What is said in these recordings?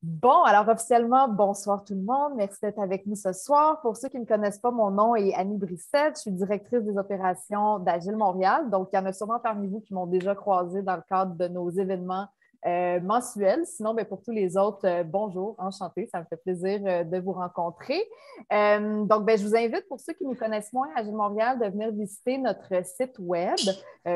Bon, alors officiellement, bonsoir tout le monde. Merci d'être avec nous ce soir. Pour ceux qui ne me connaissent pas, mon nom est Annie Brissette. Je suis directrice des opérations d'Agile Montréal. Donc, il y en a sûrement parmi vous qui m'ont déjà croisé dans le cadre de nos événements mensuels. Sinon, ben, pour tous les autres, bonjour, enchanté. Ça me fait plaisir de vous rencontrer. Donc, ben, je vous invite, pour ceux qui nous connaissent moins, Agile Montréal, de venir visiter notre site Web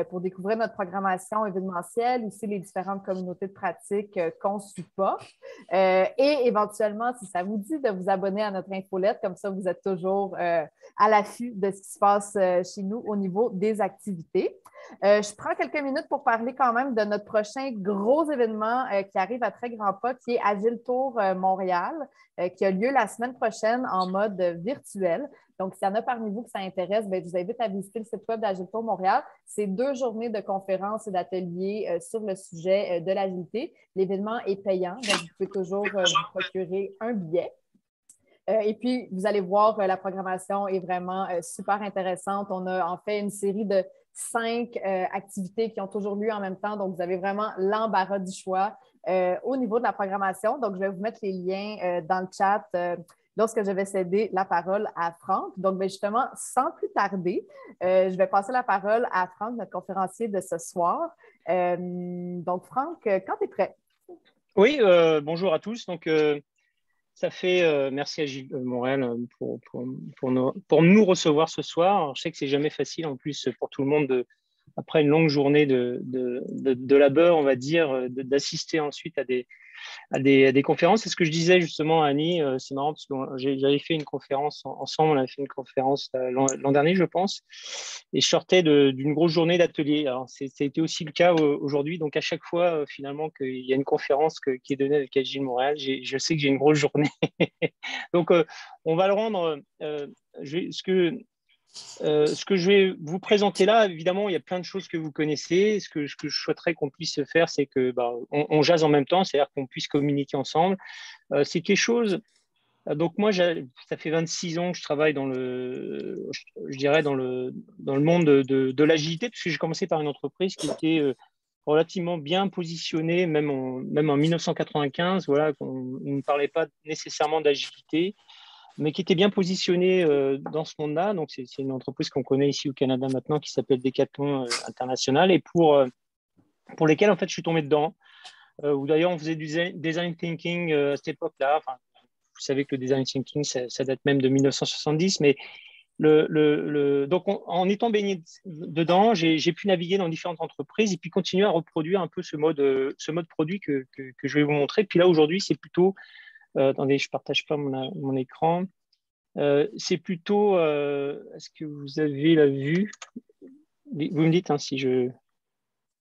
pour découvrir notre programmation événementielle, aussi les différentes communautés de pratique qu'on supporte. Et éventuellement, si ça vous dit de vous abonner à notre infolette, comme ça, vous êtes toujours à l'affût de ce qui se passe chez nous au niveau des activités. Je prends quelques minutes pour parler quand même de notre prochain gros événement qui arrive à très grands pas, qui est Agile Tour Montréal, qui a lieu la semaine prochaine en mode virtuel. Donc, s'il y en a parmi vous que ça intéresse, bien, je vous invite à visiter le site web d'Agile Tour Montréal. C'est 2 journées de conférences et d'ateliers sur le sujet de l'agilité. L'événement est payant, donc vous pouvez toujours vous procurer un billet. Et puis, vous allez voir, la programmation est vraiment super intéressante. On a en fait une série de 5 activités qui ont toujours lieu en même temps. Donc, vous avez vraiment l'embarras du choix au niveau de la programmation. Donc, je vais vous mettre les liens dans le chat lorsque je vais céder la parole à Franck. Donc, bien, justement, sans plus tarder, je vais passer la parole à Franck, notre conférencier de ce soir. Donc, Franck, quand tu es prêt? Oui, bonjour à tous. Donc, ça fait merci à Gilles Montréal pour nous recevoir ce soir. Alors, je sais que c'est jamais facile en plus pour tout le monde après une longue journée de labeur, on va dire, d'assister ensuite à des conférences. C'est ce que je disais justement à Annie. C'est marrant parce que j'avais fait une conférence ensemble. On avait fait une conférence l'an dernier, je pense. Et je sortais d'une grosse journée d'atelier. Alors, c'était aussi le cas aujourd'hui. Donc, à chaque fois, finalement, qu'il y a une conférence qui est donnée avec Agile Montréal, je sais que j'ai une grosse journée. Donc, on va le rendre. Ce que je vais vous présenter là, évidemment, il y a plein de choses que vous connaissez. Ce que je souhaiterais qu'on puisse faire, c'est que on jase en même temps, c'est-à-dire qu'on puisse communiquer ensemble. C'est quelque chose. Donc moi, ça fait 26 ans que je travaille je dirais dans le monde de l'agilité, puisque j'ai commencé par une entreprise qui était relativement bien positionnée, même en 1995. Voilà, on ne parlait pas nécessairement d'agilité, mais qui était bien positionné dans ce monde-là. Donc, c'est une entreprise qu'on connaît ici au Canada maintenant qui s'appelle Decathlon International et pour lesquels, en fait, je suis tombé dedans. Où d'ailleurs, on faisait du design thinking à cette époque-là. Enfin, vous savez que le design thinking, ça date même de 1970, mais donc, en étant baigné dedans, j'ai pu naviguer dans différentes entreprises et puis continuer à reproduire un peu ce mode produit que je vais vous montrer. Puis là, aujourd'hui, c'est plutôt, attendez, je ne partage pas mon écran. C'est plutôt, est-ce que vous avez la vue? Vous me dites si je.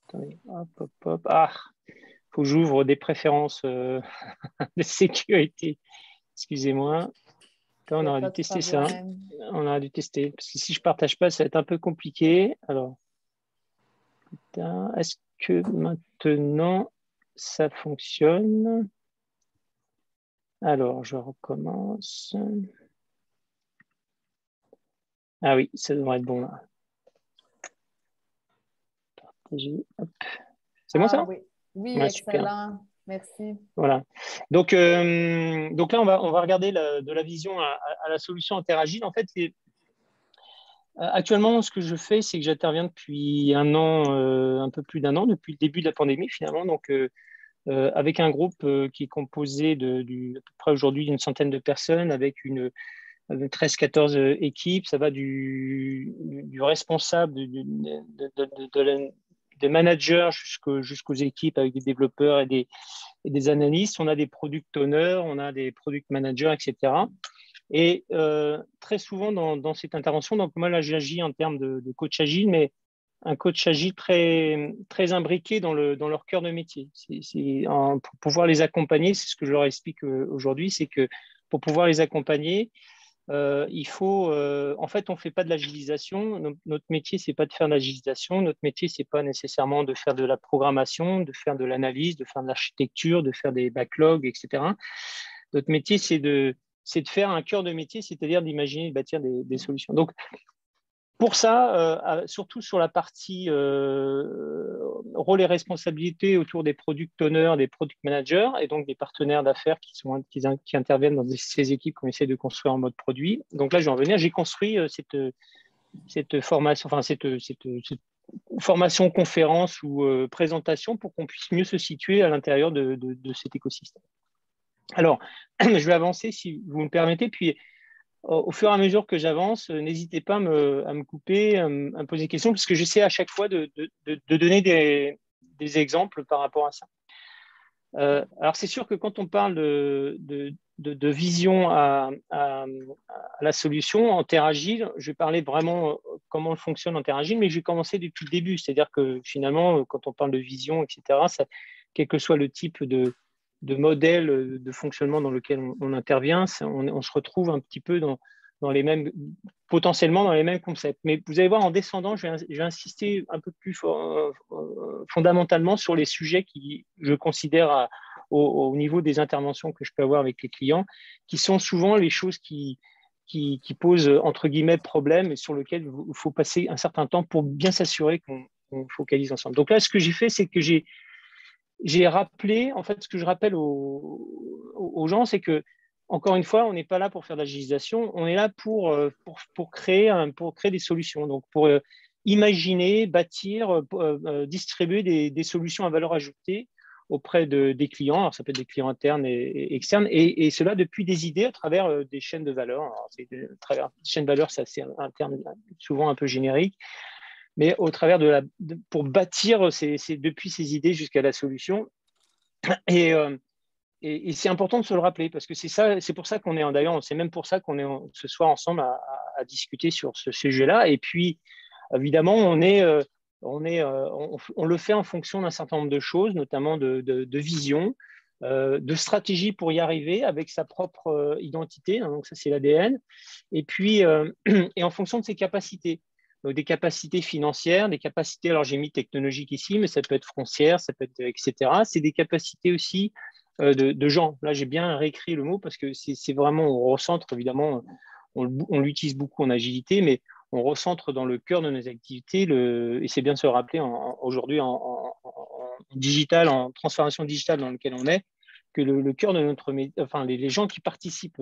Attendez, hop, hop, hop. Ah, il faut que j'ouvre des préférences de sécurité. Excusez-moi. On Il n'y a aurait pas dû de tester ça. problème. On aurait dû tester. Parce que si je ne partage pas, ça va être un peu compliqué. Alors, est-ce que maintenant ça fonctionne? Alors, je recommence. Ah oui, ça devrait être bon là. Hop. C'est bon Ah ça? oui, oui, Ouais, super. excellent. Merci. Voilà. Donc là, on va regarder de la vision à la solution interagile. En fait, actuellement, ce que je fais, c'est que j'interviens depuis un an, un peu plus d'un an, depuis le début de la pandémie finalement. Donc, avec un groupe qui est composé à peu près aujourd'hui d'une centaine de personnes, avec une 13-14 équipes. Ça va du responsable, des managers jusqu'aux équipes avec des développeurs et des analystes. On a des product owners, on a des product managers, etc. Et très souvent dans cette intervention, donc moi là j'agis en termes de coach agile, mais un coach agile très, très imbriqué dans leur cœur de métier. Pour pouvoir les accompagner, c'est ce que je leur explique aujourd'hui, c'est que pour pouvoir les accompagner, il faut, en fait, on ne fait pas de l'agilisation. Notre métier, c'est pas de faire de l'agilisation. Notre métier, c'est pas nécessairement de faire de la programmation, de faire de l'analyse, de faire de l'architecture, de faire des backlogs, etc. Notre métier, c'est de faire un cœur de métier, c'est-à-dire d'imaginer, de bâtir des solutions. Donc, Pour ça, surtout sur la partie rôle et responsabilité autour des product owners, des product managers et donc des partenaires d'affaires qui interviennent dans ces équipes qu'on essaie de construire en mode produit. Donc là, je vais en venir. J'ai construit cette formation, enfin cette formation, conférence ou présentation pour qu'on puisse mieux se situer à l'intérieur de cet écosystème. Alors, je vais avancer si vous me permettez, puis au fur et à mesure que j'avance, n'hésitez pas à me couper, à me poser des questions, parce que j'essaie à chaque fois de donner des exemples par rapport à ça. Alors, c'est sûr que quand on parle de vision à la solution en Terre Agile, je vais parler vraiment comment on fonctionne en Terre Agile, mais je vais commencer depuis le début. C'est-à-dire que finalement, quand on parle de vision, etc., quel que soit le type de modèle de fonctionnement dans lequel on intervient, on se retrouve un petit peu potentiellement dans les mêmes concepts. Mais vous allez voir, en descendant, je vais insister un peu plus fondamentalement sur les sujets qui, je considère, au niveau des interventions que je peux avoir avec les clients, qui sont souvent les choses qui posent, entre guillemets, problème et sur lesquelles il faut passer un certain temps pour bien s'assurer qu'on focalise ensemble. Donc là, ce que j'ai fait, c'est que j'ai rappelé, en fait, ce que je rappelle aux gens, c'est que, encore une fois, on n'est pas là pour faire de l'agilisation, on est là pour créer des solutions, donc pour imaginer, bâtir, distribuer des solutions à valeur ajoutée auprès des clients. Alors, ça peut être des clients internes et externes, et cela depuis des idées à travers des chaînes de valeur. Alors, à travers des chaînes de valeur, c'est un terme souvent un peu générique, mais au travers pour bâtir depuis ces idées jusqu'à la solution. Et c'est important de se le rappeler parce que c'est pour ça qu'on est d'ailleurs, c'est même pour ça qu'on est ce soir ensemble à discuter sur ce sujet-là. Et puis, évidemment, on le fait en fonction d'un certain nombre de choses, notamment de vision, de stratégie pour y arriver avec sa propre identité. Hein, donc ça, c'est l'ADN. Et puis, et en fonction de ses capacités. Donc, des capacités financières, des capacités, alors j'ai mis technologique ici, mais ça peut être foncière, ça peut être, etc. C'est des capacités aussi de gens. Là, j'ai bien réécrit le mot parce que c'est vraiment, on recentre, évidemment, on l'utilise beaucoup en agilité, mais on recentre dans le cœur de nos activités, et c'est bien de se rappeler aujourd'hui en digital, en transformation digitale dans lequel on est, que le cœur de notre métier, enfin les gens qui participent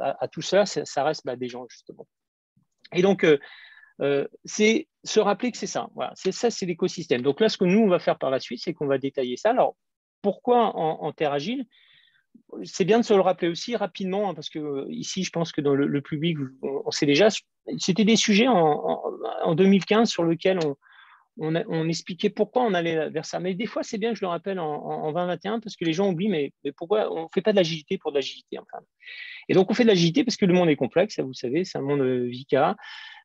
à tout cela, ça reste des gens, justement. Et donc, c'est se rappeler que c'est ça. Voilà, c'est l'écosystème. Donc là, ce que nous, on va faire par la suite, c'est qu'on va détailler ça. Alors, pourquoi en Terre Agile? C'est bien de se le rappeler aussi rapidement, hein, parce que ici, je pense que dans le public, on sait déjà, c'était des sujets en 2015 sur lesquels on expliquait pourquoi on allait vers ça. Mais des fois, c'est bien que je le rappelle en 2021, parce que les gens oublient, mais pourquoi on ne fait pas de l'agilité pour de l'agilité, enfin. Et donc, on fait de l'agilité parce que le monde est complexe, ça, vous savez, c'est un monde VICA.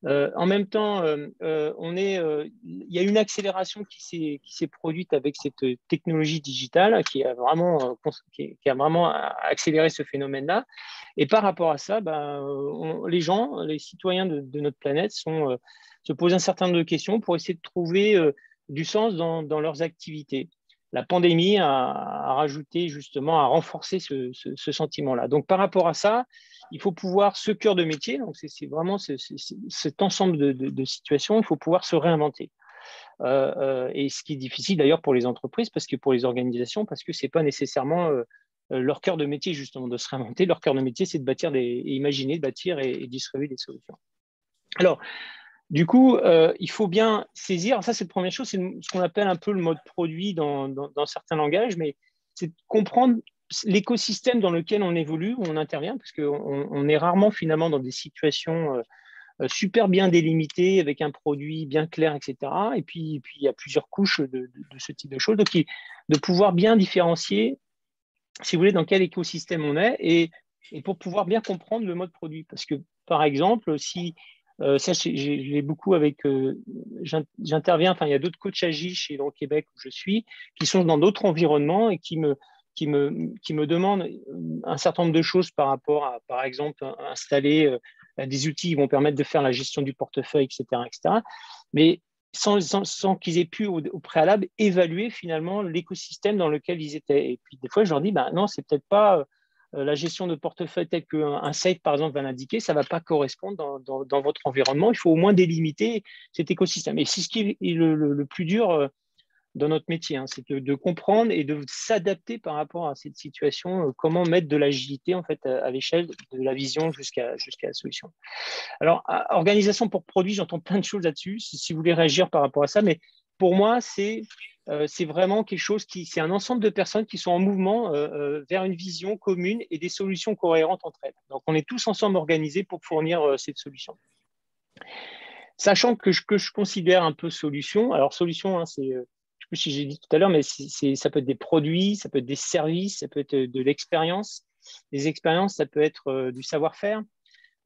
En même temps, il y a une accélération qui s'est produite avec cette technologie digitale qui a vraiment accéléré ce phénomène-là. Et par rapport à ça, les gens, les citoyens de notre planète se posent un certain nombre de questions pour essayer de trouver du sens dans leurs activités. La pandémie a rajouté justement, a renforcé ce sentiment-là. Donc, par rapport à ça, il faut pouvoir, ce cœur de métier, donc c'est vraiment cet ensemble de situations, il faut pouvoir se réinventer. Et ce qui est difficile d'ailleurs pour les entreprises, parce que pour les organisations, parce que ce n'est pas nécessairement leur cœur de métier justement de se réinventer. Leur cœur de métier, c'est de bâtir imaginer, de bâtir et distribuer des solutions. Alors, du coup, il faut bien saisir, ça c'est la première chose, c'est ce qu'on appelle un peu le mode produit dans certains langages, mais c'est de comprendre l'écosystème dans lequel on évolue, où on intervient, parce qu'on est rarement finalement dans des situations super bien délimitées, avec un produit bien clair, etc. Et puis il y a plusieurs couches de ce type de choses. Donc, de pouvoir bien différencier, si vous voulez, dans quel écosystème on est, et pour pouvoir bien comprendre le mode produit. Parce que, par exemple, si ça, j'ai beaucoup avec. J'interviens, enfin, il y a d'autres coachs agiles chez dans le Québec où je suis, qui sont dans d'autres environnements et qui me demandent un certain nombre de choses par rapport à, par exemple, installer des outils qui vont permettre de faire la gestion du portefeuille, etc., etc. Mais sans qu'ils aient pu au préalable évaluer finalement l'écosystème dans lequel ils étaient. Et puis des fois, je leur dis, non, c'est peut-être pas la gestion de portefeuille telle qu'un safe, par exemple, va l'indiquer, ça ne va pas correspondre dans votre environnement. Il faut au moins délimiter cet écosystème. Et c'est ce qui est le plus dur dans notre métier, hein, c'est de comprendre et de s'adapter par rapport à cette situation, comment mettre de l'agilité en fait, à l'échelle de la vision jusqu'à la solution. Alors, organisation pour produit, j'entends plein de choses là-dessus, si vous voulez réagir par rapport à ça, mais pour moi, c'est vraiment quelque chose c'est un ensemble de personnes qui sont en mouvement vers une vision commune et des solutions cohérentes entre elles. Donc, on est tous ensemble organisés pour fournir cette solution. Sachant que je considère un peu solution, alors solution, hein, c'est, je ne sais plus si j'ai dit tout à l'heure, mais ça peut être des produits, ça peut être des services, ça peut être de l'expérience. Les expériences, ça peut être du savoir-faire.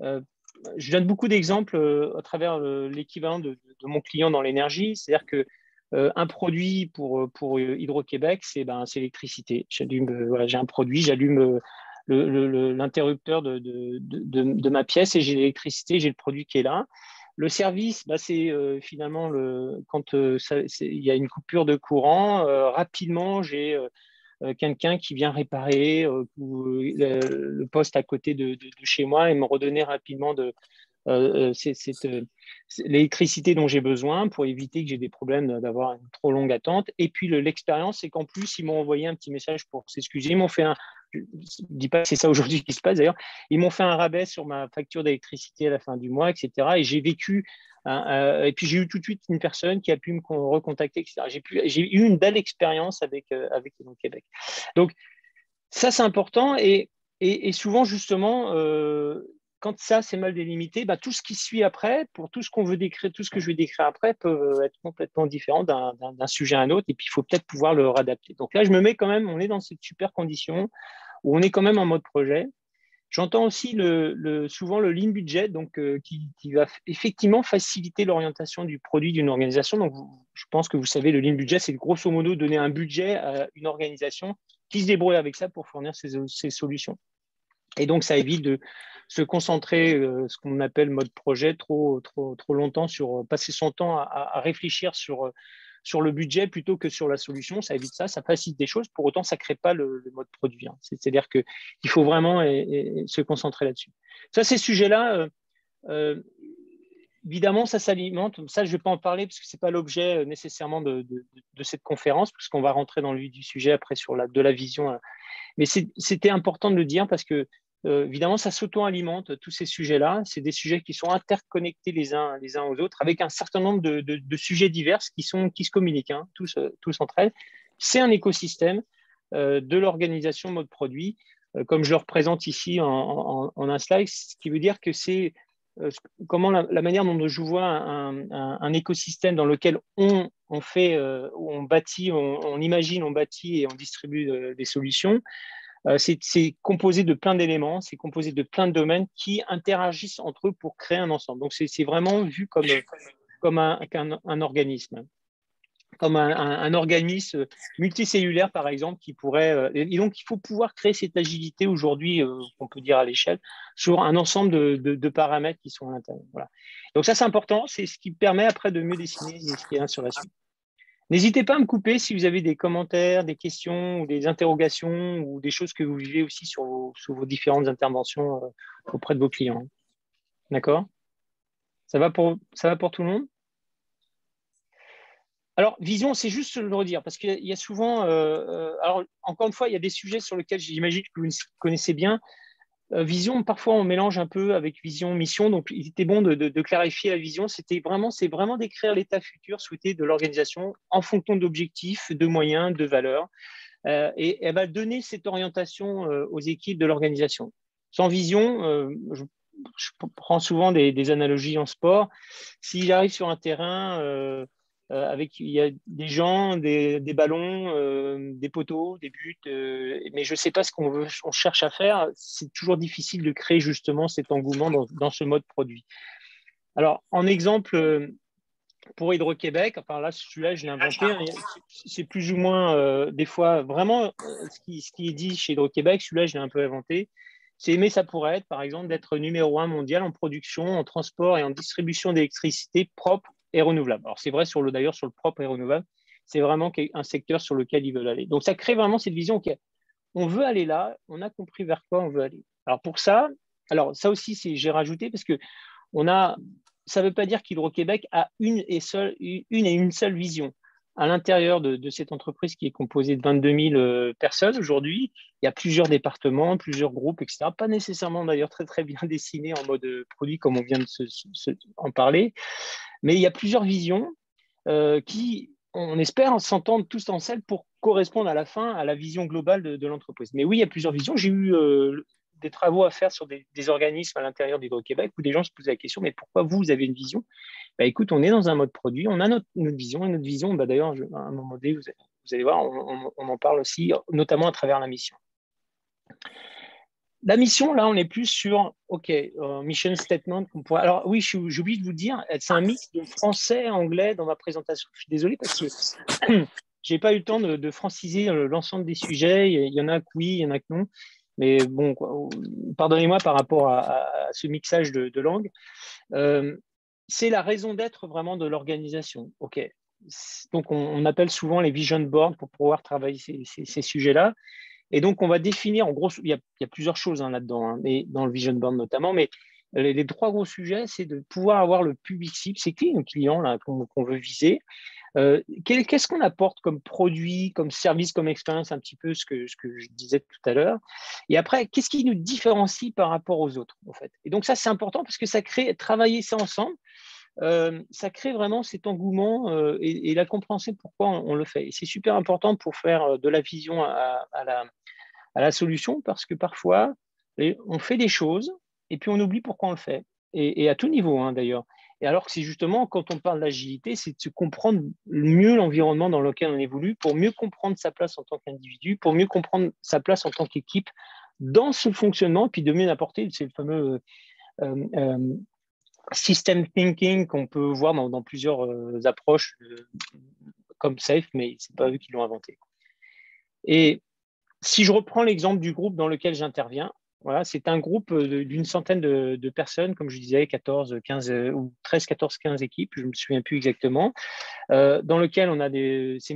Je donne beaucoup d'exemples à travers l'équivalent de mon client dans l'énergie, c'est-à-dire que un produit pour Hydro-Québec, c'est l'électricité. Voilà, j'ai un produit, j'allume l'interrupteur de ma pièce et j'ai l'électricité, j'ai le produit qui est là. Le service, c'est finalement quand il y a une coupure de courant, rapidement, j'ai quelqu'un qui vient réparer le poste à côté de chez moi et me redonner rapidement l'électricité dont j'ai besoin pour éviter que j'ai des problèmes d'avoir une trop longue attente. Et puis l'expérience, c'est qu'en plus, ils m'ont envoyé un petit message pour s'excuser. Ils m'ont fait je ne dis pas que c'est ça aujourd'hui qui se passe d'ailleurs, ils m'ont fait un rabais sur ma facture d'électricité à la fin du mois, etc. Et j'ai vécu, et puis j'ai eu tout de suite une personne qui a pu me recontacter, etc. J'ai eu une belle expérience avec Hydro-Québec. Donc, ça, c'est important. Et souvent, justement, quand ça, c'est mal délimité, tout ce qui suit après, pour tout ce qu'on veut décrire, tout ce que je vais décrire après, peut être complètement différent d'un sujet à un autre. Et puis, il faut peut-être pouvoir le réadapter. Donc là, je me mets quand même, on est dans cette super condition où on est quand même en mode projet. J'entends aussi souvent le lean budget, donc, qui va effectivement faciliter l'orientation du produit d'une organisation. Donc, je pense que vous savez, le lean budget, c'est grosso modo donner un budget à une organisation qui se débrouille avec ça pour fournir ses solutions. Et donc, ça évite de se concentrer, ce qu'on appelle mode projet, trop longtemps passer son temps à réfléchir sur le budget plutôt que sur la solution. Ça évite ça, ça facilite des choses. Pour autant, ça ne crée pas le mode produit. Hein. C'est-à-dire qu'il faut vraiment se concentrer là-dessus. Ça, ces sujets-là, évidemment, ça s'alimente. Ça, je ne vais pas en parler parce que ce n'est pas l'objet nécessairement de cette conférence, puisqu'on va rentrer dans le vif du sujet après de la vision. Mais c'était important de le dire parce que, évidemment, ça s'auto-alimente, tous ces sujets-là. C'est des sujets qui sont interconnectés les uns aux autres, avec un certain nombre de sujets divers qui se communiquent, hein, tous entre elles. C'est un écosystème de l'organisation mode produit, comme je le représente ici en un slide, ce qui veut dire que c'est comment la manière dont je vois un écosystème dans lequel on fait, on bâtit, on imagine, on bâtit et on distribue des solutions. C'est composé de plein d'éléments, c'est composé de plein de domaines qui interagissent entre eux pour créer un ensemble. Donc, c'est vraiment vu comme un organisme, comme un organisme multicellulaire, par exemple, qui pourrait… et donc, il faut pouvoir créer cette agilité aujourd'hui, on peut dire à l'échelle, sur un ensemble de paramètres qui sont à l'intérieur. Voilà. Donc, ça, c'est important. C'est ce qui permet après de mieux dessiner ce qui est sur la suite. N'hésitez pas à me couper si vous avez des commentaires, des questions ou des interrogations ou des choses que vous vivez aussi sur vos différentes interventions auprès de vos clients. D'accord ? Ça va pour tout le monde ? Alors, vision, c'est juste le redire, parce qu'il y a souvent… alors, encore une fois, il y a des sujets sur lesquels j'imagine que vous connaissez bien. Vision, parfois, on mélange un peu avec vision, mission. Donc, il était bon de clarifier la vision. C'est vraiment d'écrire l'état futur souhaité de l'organisation en fonction d'objectifs, de moyens, de valeurs. Et elle va donner cette orientation aux équipes de l'organisation. Sans vision, je prends souvent des analogies en sport. Si j'arrive sur un terrain… il y a des gens, des ballons, des poteaux, des buts, mais je ne sais pas ce on cherche à faire. C'est toujours difficile de créer justement cet engouement dans ce mode produit. Alors, en exemple, pour Hydro-Québec, enfin là, celui-là, je l'ai inventé. Hein, c'est plus ou moins, des fois, vraiment, ce qui est dit chez Hydro-Québec, celui-là, je l'ai un peu inventé. C'est aimer, ça pourrait être, par exemple, d'être numéro 1 mondial en production, en transport et en distribution d'électricité propre et renouvelable. Alors, c'est vrai d'ailleurs sur le propre et renouvelable, c'est vraiment un secteur sur lequel ils veulent aller. Donc, ça crée vraiment cette vision. on veut aller là, on a compris vers quoi on veut aller. Alors pour ça, aussi, j'ai rajouté parce que ça ne veut pas dire qu'Hydro-Québec a une et une seule vision. À l'intérieur de cette entreprise qui est composée de 22 000 personnes aujourd'hui, il y a plusieurs départements, plusieurs groupes, etc. Pas nécessairement d'ailleurs très, très bien dessinés en mode produit comme on vient de en parler, mais il y a plusieurs visions qui, on espère, s'entendent tous en selle pour correspondre à la fin à la vision globale de l'entreprise. Mais oui, il y a plusieurs visions. J'ai eu des travaux à faire sur des organismes à l'intérieur d'Hydro-Québec où des gens se posaient la question, mais pourquoi vous avez une vision? Bah, écoute, on est dans un mode produit, on a notre vision, et notre vision, bah, d'ailleurs, à un moment donné, vous allez voir, on en parle aussi, notamment à travers la mission. La mission, là, on est plus sur, OK, mission statement. Alors oui, j'ai oublié de vous dire, c'est un mix de français et anglais dans ma présentation. Je suis désolé parce que je n'ai pas eu le temps de franciser l'ensemble des sujets. Il y en a que oui, il y en a que non. Mais bon, pardonnez-moi par rapport à ce mixage de langues. C'est la raison d'être vraiment de l'organisation. OK. Donc, on appelle souvent les vision boards pour pouvoir travailler ces sujets-là. Et donc, on va définir, en gros, il y a plusieurs choses là-dedans, mais dans le vision board notamment, mais les trois gros sujets, c'est de pouvoir avoir le public cible, c'est qui nos clients là, qu'on veut viser, qu'est-ce qu'on apporte comme produit, comme service, comme expérience, un petit peu ce que je disais tout à l'heure, et après, qu'est-ce qui nous différencie par rapport aux autres, en fait. Et donc ça, c'est important parce que ça crée, travailler ça ensemble, ça crée vraiment cet engouement et la compréhension de pourquoi on le fait. Et c'est super important pour faire de la vision à la solution parce que parfois, on fait des choses et puis on oublie pourquoi on le fait. Et à tout niveau, d'ailleurs. Et alors que c'est justement, quand on parle d'agilité, c'est de se comprendre mieux l'environnement dans lequel on évolue pour mieux comprendre sa place en tant qu'individu, pour mieux comprendre sa place en tant qu'équipe dans ce fonctionnement, puis de mieux apporter, c'est le fameux system thinking qu'on peut voir dans plusieurs approches comme SAFe, mais ce n'est pas eux qui l'ont inventé. Et si je reprends l'exemple du groupe dans lequel j'interviens, voilà, c'est un groupe d'une centaine de personnes, comme je disais, 14, 15 ou 13, 14, 15 équipes, je ne me souviens plus exactement, dans lequel on a c'est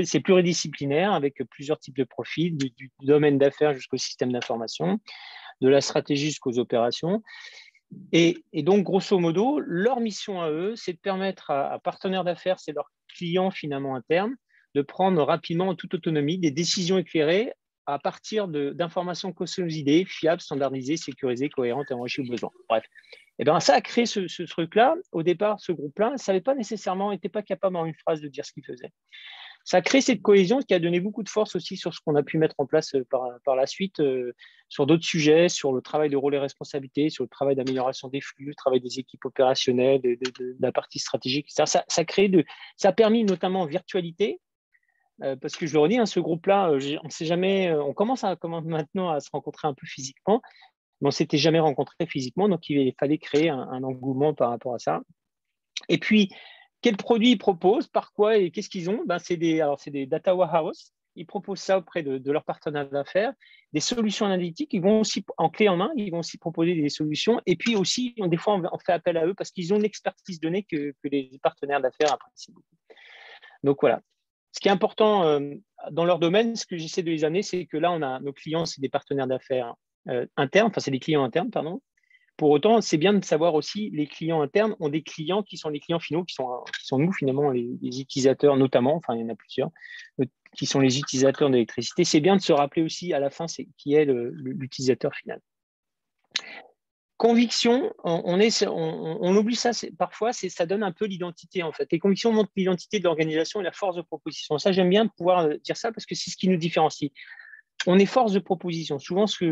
c'est pluridisciplinaire avec plusieurs types de profils, du domaine d'affaires jusqu'au système d'information, de la stratégie jusqu'aux opérations. Et donc, grosso modo, leur mission à eux, c'est de permettre à partenaires d'affaires, c'est leurs clients finalement internes, de prendre rapidement en toute autonomie des décisions éclairées à partir d'informations consolidées, fiables, standardisées, sécurisées, cohérentes et enrichies au besoin. Bref. Et bien, ça a créé ce truc-là. Au départ, ce groupe-là n'était pas capable en une phrase de dire ce qu'il faisait. Ça a créé cette cohésion qui a donné beaucoup de force aussi sur ce qu'on a pu mettre en place par la suite, sur d'autres sujets, sur le travail de rôle et responsabilité, sur le travail d'amélioration des flux, le travail des équipes opérationnelles, de la partie stratégique, etc. Ça a permis notamment en virtualité, parce que je le redis, ce groupe-là, on sait jamais, on commence maintenant à se rencontrer un peu physiquement, mais on ne s'était jamais rencontré physiquement, donc il fallait créer un engouement par rapport à ça. Et puis, quels produits ils proposent, par quoi et qu'est-ce qu'ils ont? C'est des data warehouse. Ils proposent ça auprès de leurs partenaires d'affaires, des solutions analytiques. Ils vont aussi, en clé en main, ils vont aussi proposer des solutions. Et puis aussi, des fois, on fait appel à eux parce qu'ils ont une expertise donnée que les partenaires d'affaires apprécient beaucoup. Donc voilà. Ce qui est important dans leur domaine, ce que j'essaie de les amener, c'est que là, on a nos clients, c'est des partenaires d'affaires internes, enfin, c'est des clients internes, pardon. Pour autant, c'est bien de savoir aussi les clients internes ont des clients qui sont les clients finaux, qui sont nous finalement, les utilisateurs notamment, enfin il y en a plusieurs, qui sont les utilisateurs d'électricité. C'est bien de se rappeler aussi à la fin qui est l'utilisateur final. Conviction, on oublie ça parfois, ça donne un peu l'identité en fait. Les convictions montrent l'identité de l'organisation et la force de proposition. Ça, j'aime bien pouvoir dire ça parce que c'est ce qui nous différencie. On est force de proposition. Souvent, ce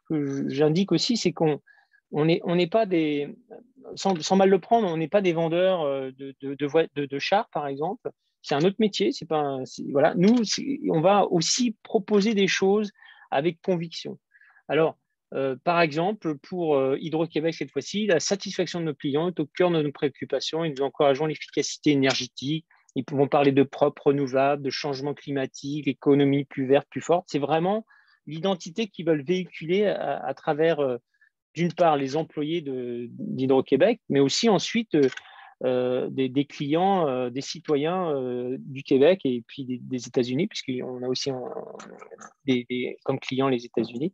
que j'indique aussi, c'est qu'on n'est pas des, sans mal le prendre, on n'est pas des vendeurs de chars, par exemple. C'est un autre métier. Voilà. Nous, on va aussi proposer des choses avec conviction. Alors, par exemple, pour Hydro-Québec, cette fois-ci, la satisfaction de nos clients est au cœur de nos préoccupations et nous encourageons l'efficacité énergétique. Ils vont parler de propre, renouvelable, de changement climatique, économie plus verte, plus forte. C'est vraiment l'identité qu'ils veulent véhiculer à travers d'une part les employés d'Hydro-Québec, mais aussi ensuite des clients, des citoyens du Québec et puis des États-Unis, puisqu'on a aussi comme clients les États-Unis,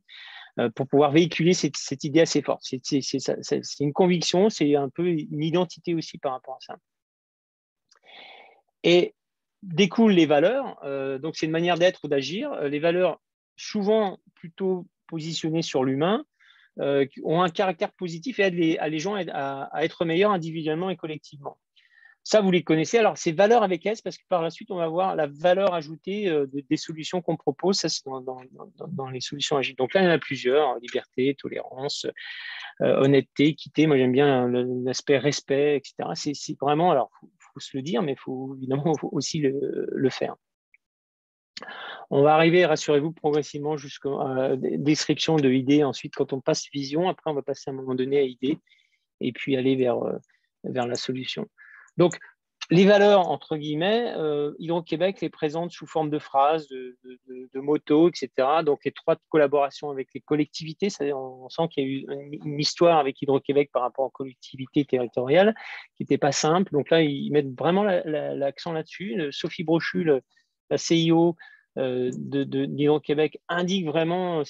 pour pouvoir véhiculer cette idée assez forte. C'est une conviction, c'est un peu une identité aussi par rapport à ça. Et découlent les valeurs, donc c'est une manière d'être ou d'agir. Les valeurs, souvent plutôt positionnées sur l'humain, ont un caractère positif et aident les gens à être meilleurs individuellement et collectivement. Ça, vous les connaissez. Alors, c'est valeurs avec S parce que par la suite, on va voir la valeur ajoutée des solutions qu'on propose. Ça, c'est dans les solutions agiles. Donc là, il y en a plusieurs. Liberté, tolérance, honnêteté, équité. Moi, j'aime bien l'aspect respect, etc. C'est vraiment, alors, faut se le dire, mais évidemment, faut aussi le faire. On va arriver, rassurez-vous, progressivement jusqu'à description de idées. Ensuite, quand on passe vision, après, on va passer à un moment donné à idée et puis aller vers la solution. Donc, les valeurs, entre guillemets, Hydro-Québec les présente sous forme de phrases, de motos, etc. Donc, étroite collaboration avec les collectivités. On sent qu'il y a eu une histoire avec Hydro-Québec par rapport aux collectivités territoriales qui n'était pas simple. Donc là, ils mettent vraiment l'accent là-dessus. Sophie Brochu, la CIO d'Hydro-Québec, indique vraiment,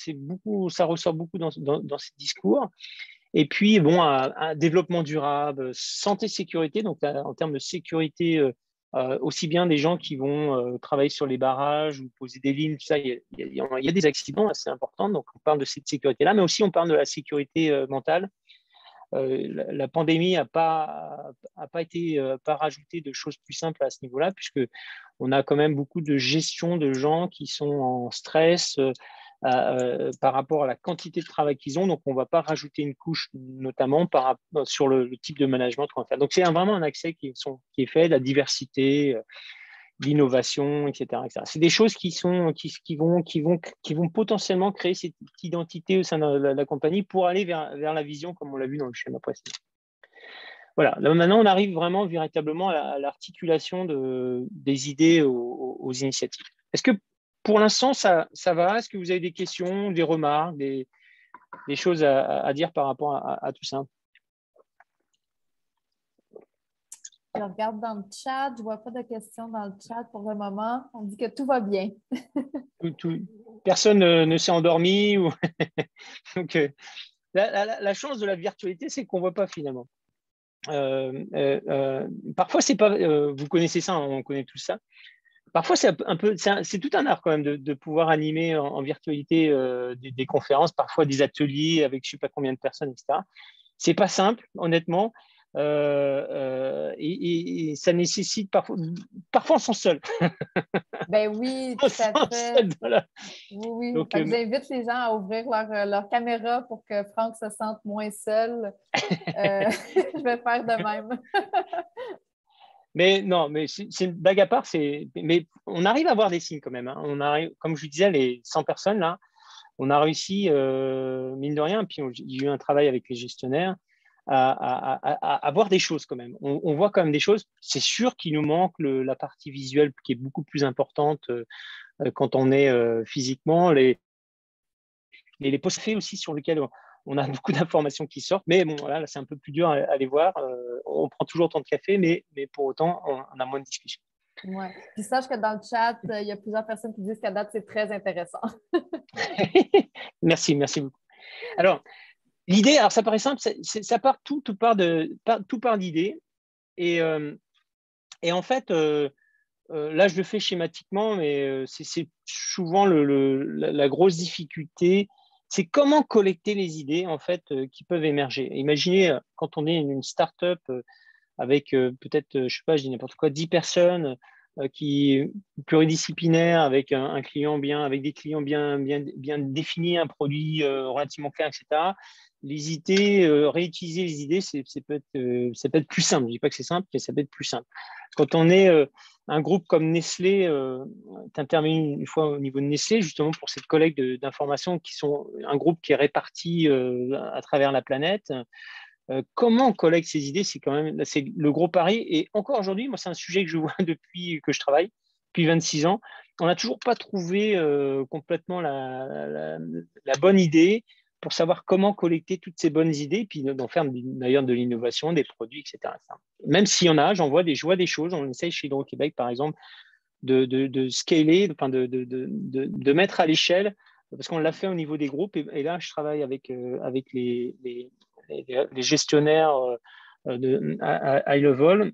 ça ressort beaucoup dans ces discours. Et puis, bon, un développement durable, santé, sécurité, donc en termes de sécurité, aussi bien des gens qui vont travailler sur les barrages ou poser des lignes, tout ça, il y a des accidents assez importants, donc on parle de cette sécurité-là, mais aussi on parle de la sécurité mentale. La pandémie n'a pas rajouté de choses plus simples à ce niveau-là, puisque on a quand même beaucoup de gestion de gens qui sont en stress par rapport à la quantité de travail qu'ils ont. Donc, on ne va pas rajouter une couche, notamment sur le type de management qu'on va faire. Donc, c'est vraiment un accès qui est fait, la diversité, l'innovation, etc., etc. C'est des choses qui vont potentiellement créer cette identité au sein de la compagnie pour aller vers la vision, comme on l'a vu dans le schéma précédent. Voilà, là, maintenant, on arrive vraiment véritablement à l'articulation des idées aux initiatives. Est-ce que pour l'instant, ça va? Est-ce que vous avez des questions, des remarques, des choses à dire par rapport à tout ça? Je regarde dans le chat, je ne vois pas de questions dans le chat pour le moment. On dit que tout va bien. Personne ne s'est endormi. Donc, la chance de la virtualité, c'est qu'on ne voit pas finalement. Parfois, c'est pas. Vous connaissez ça, on connaît tout ça. Parfois, c'est tout un art quand même de pouvoir animer en virtualité des conférences, parfois des ateliers avec je ne sais pas combien de personnes, etc. C'est pas simple, honnêtement. Et ça nécessite parfois on se sent seul. Ben oui, tout à fait. Voilà. Oui. Donc, j'invite les gens à ouvrir leur caméra pour que Franck se sente moins seul. Je vais faire de même. Mais non, mais c'est une blague à part. Mais on arrive à voir des signes quand même. Hein. On arrive, comme je vous disais, les 100 personnes là, on a réussi, mine de rien. Puis j'ai eu un travail avec les gestionnaires à voir des choses quand même. On voit quand même des choses. C'est sûr qu'il nous manque la partie visuelle qui est beaucoup plus importante quand on est physiquement. Les posts faits aussi sur lesquels on a beaucoup d'informations qui sortent. Mais bon, voilà, là, c'est un peu plus dur à les voir. On prend toujours autant de café, mais pour autant, on a moins de discussions. Oui. Puis sache que dans le chat, il y a plusieurs personnes qui disent qu'à date, c'est très intéressant. Merci beaucoup. Alors, l'idée, alors ça paraît simple, ça part tout part d'idées. Et en fait, là, je le fais schématiquement, mais c'est souvent la grosse difficulté. C'est comment collecter les idées en fait qui peuvent émerger. Imaginez quand on est une start-up avec peut-être, je ne sais pas, je dis n'importe quoi, 10 personnes qui pluridisciplinaires avec avec des clients bien définis, un produit relativement clair, etc. Les idées, réutiliser les idées, ça peut être plus simple. Je ne dis pas que c'est simple, mais ça peut être plus simple. Quand on est un groupe comme Nestlé, tu intervenu une fois au niveau de Nestlé, justement pour cette collecte d'informations qui sont un groupe qui est réparti à travers la planète. Comment on collecte ces idées, c'est le gros pari. Et encore aujourd'hui, moi, c'est un sujet que je vois depuis que je travaille, depuis 26 ans. On n'a toujours pas trouvé complètement la bonne idée pour savoir comment collecter toutes ces bonnes idées, puis d'en faire d'ailleurs de l'innovation, des produits, etc. Même s'il y en a, je vois des choses. On essaye chez Hydro-Québec, par exemple, de scaler, enfin de mettre à l'échelle, parce qu'on l'a fait au niveau des groupes. Et là, je travaille avec les gestionnaires de high level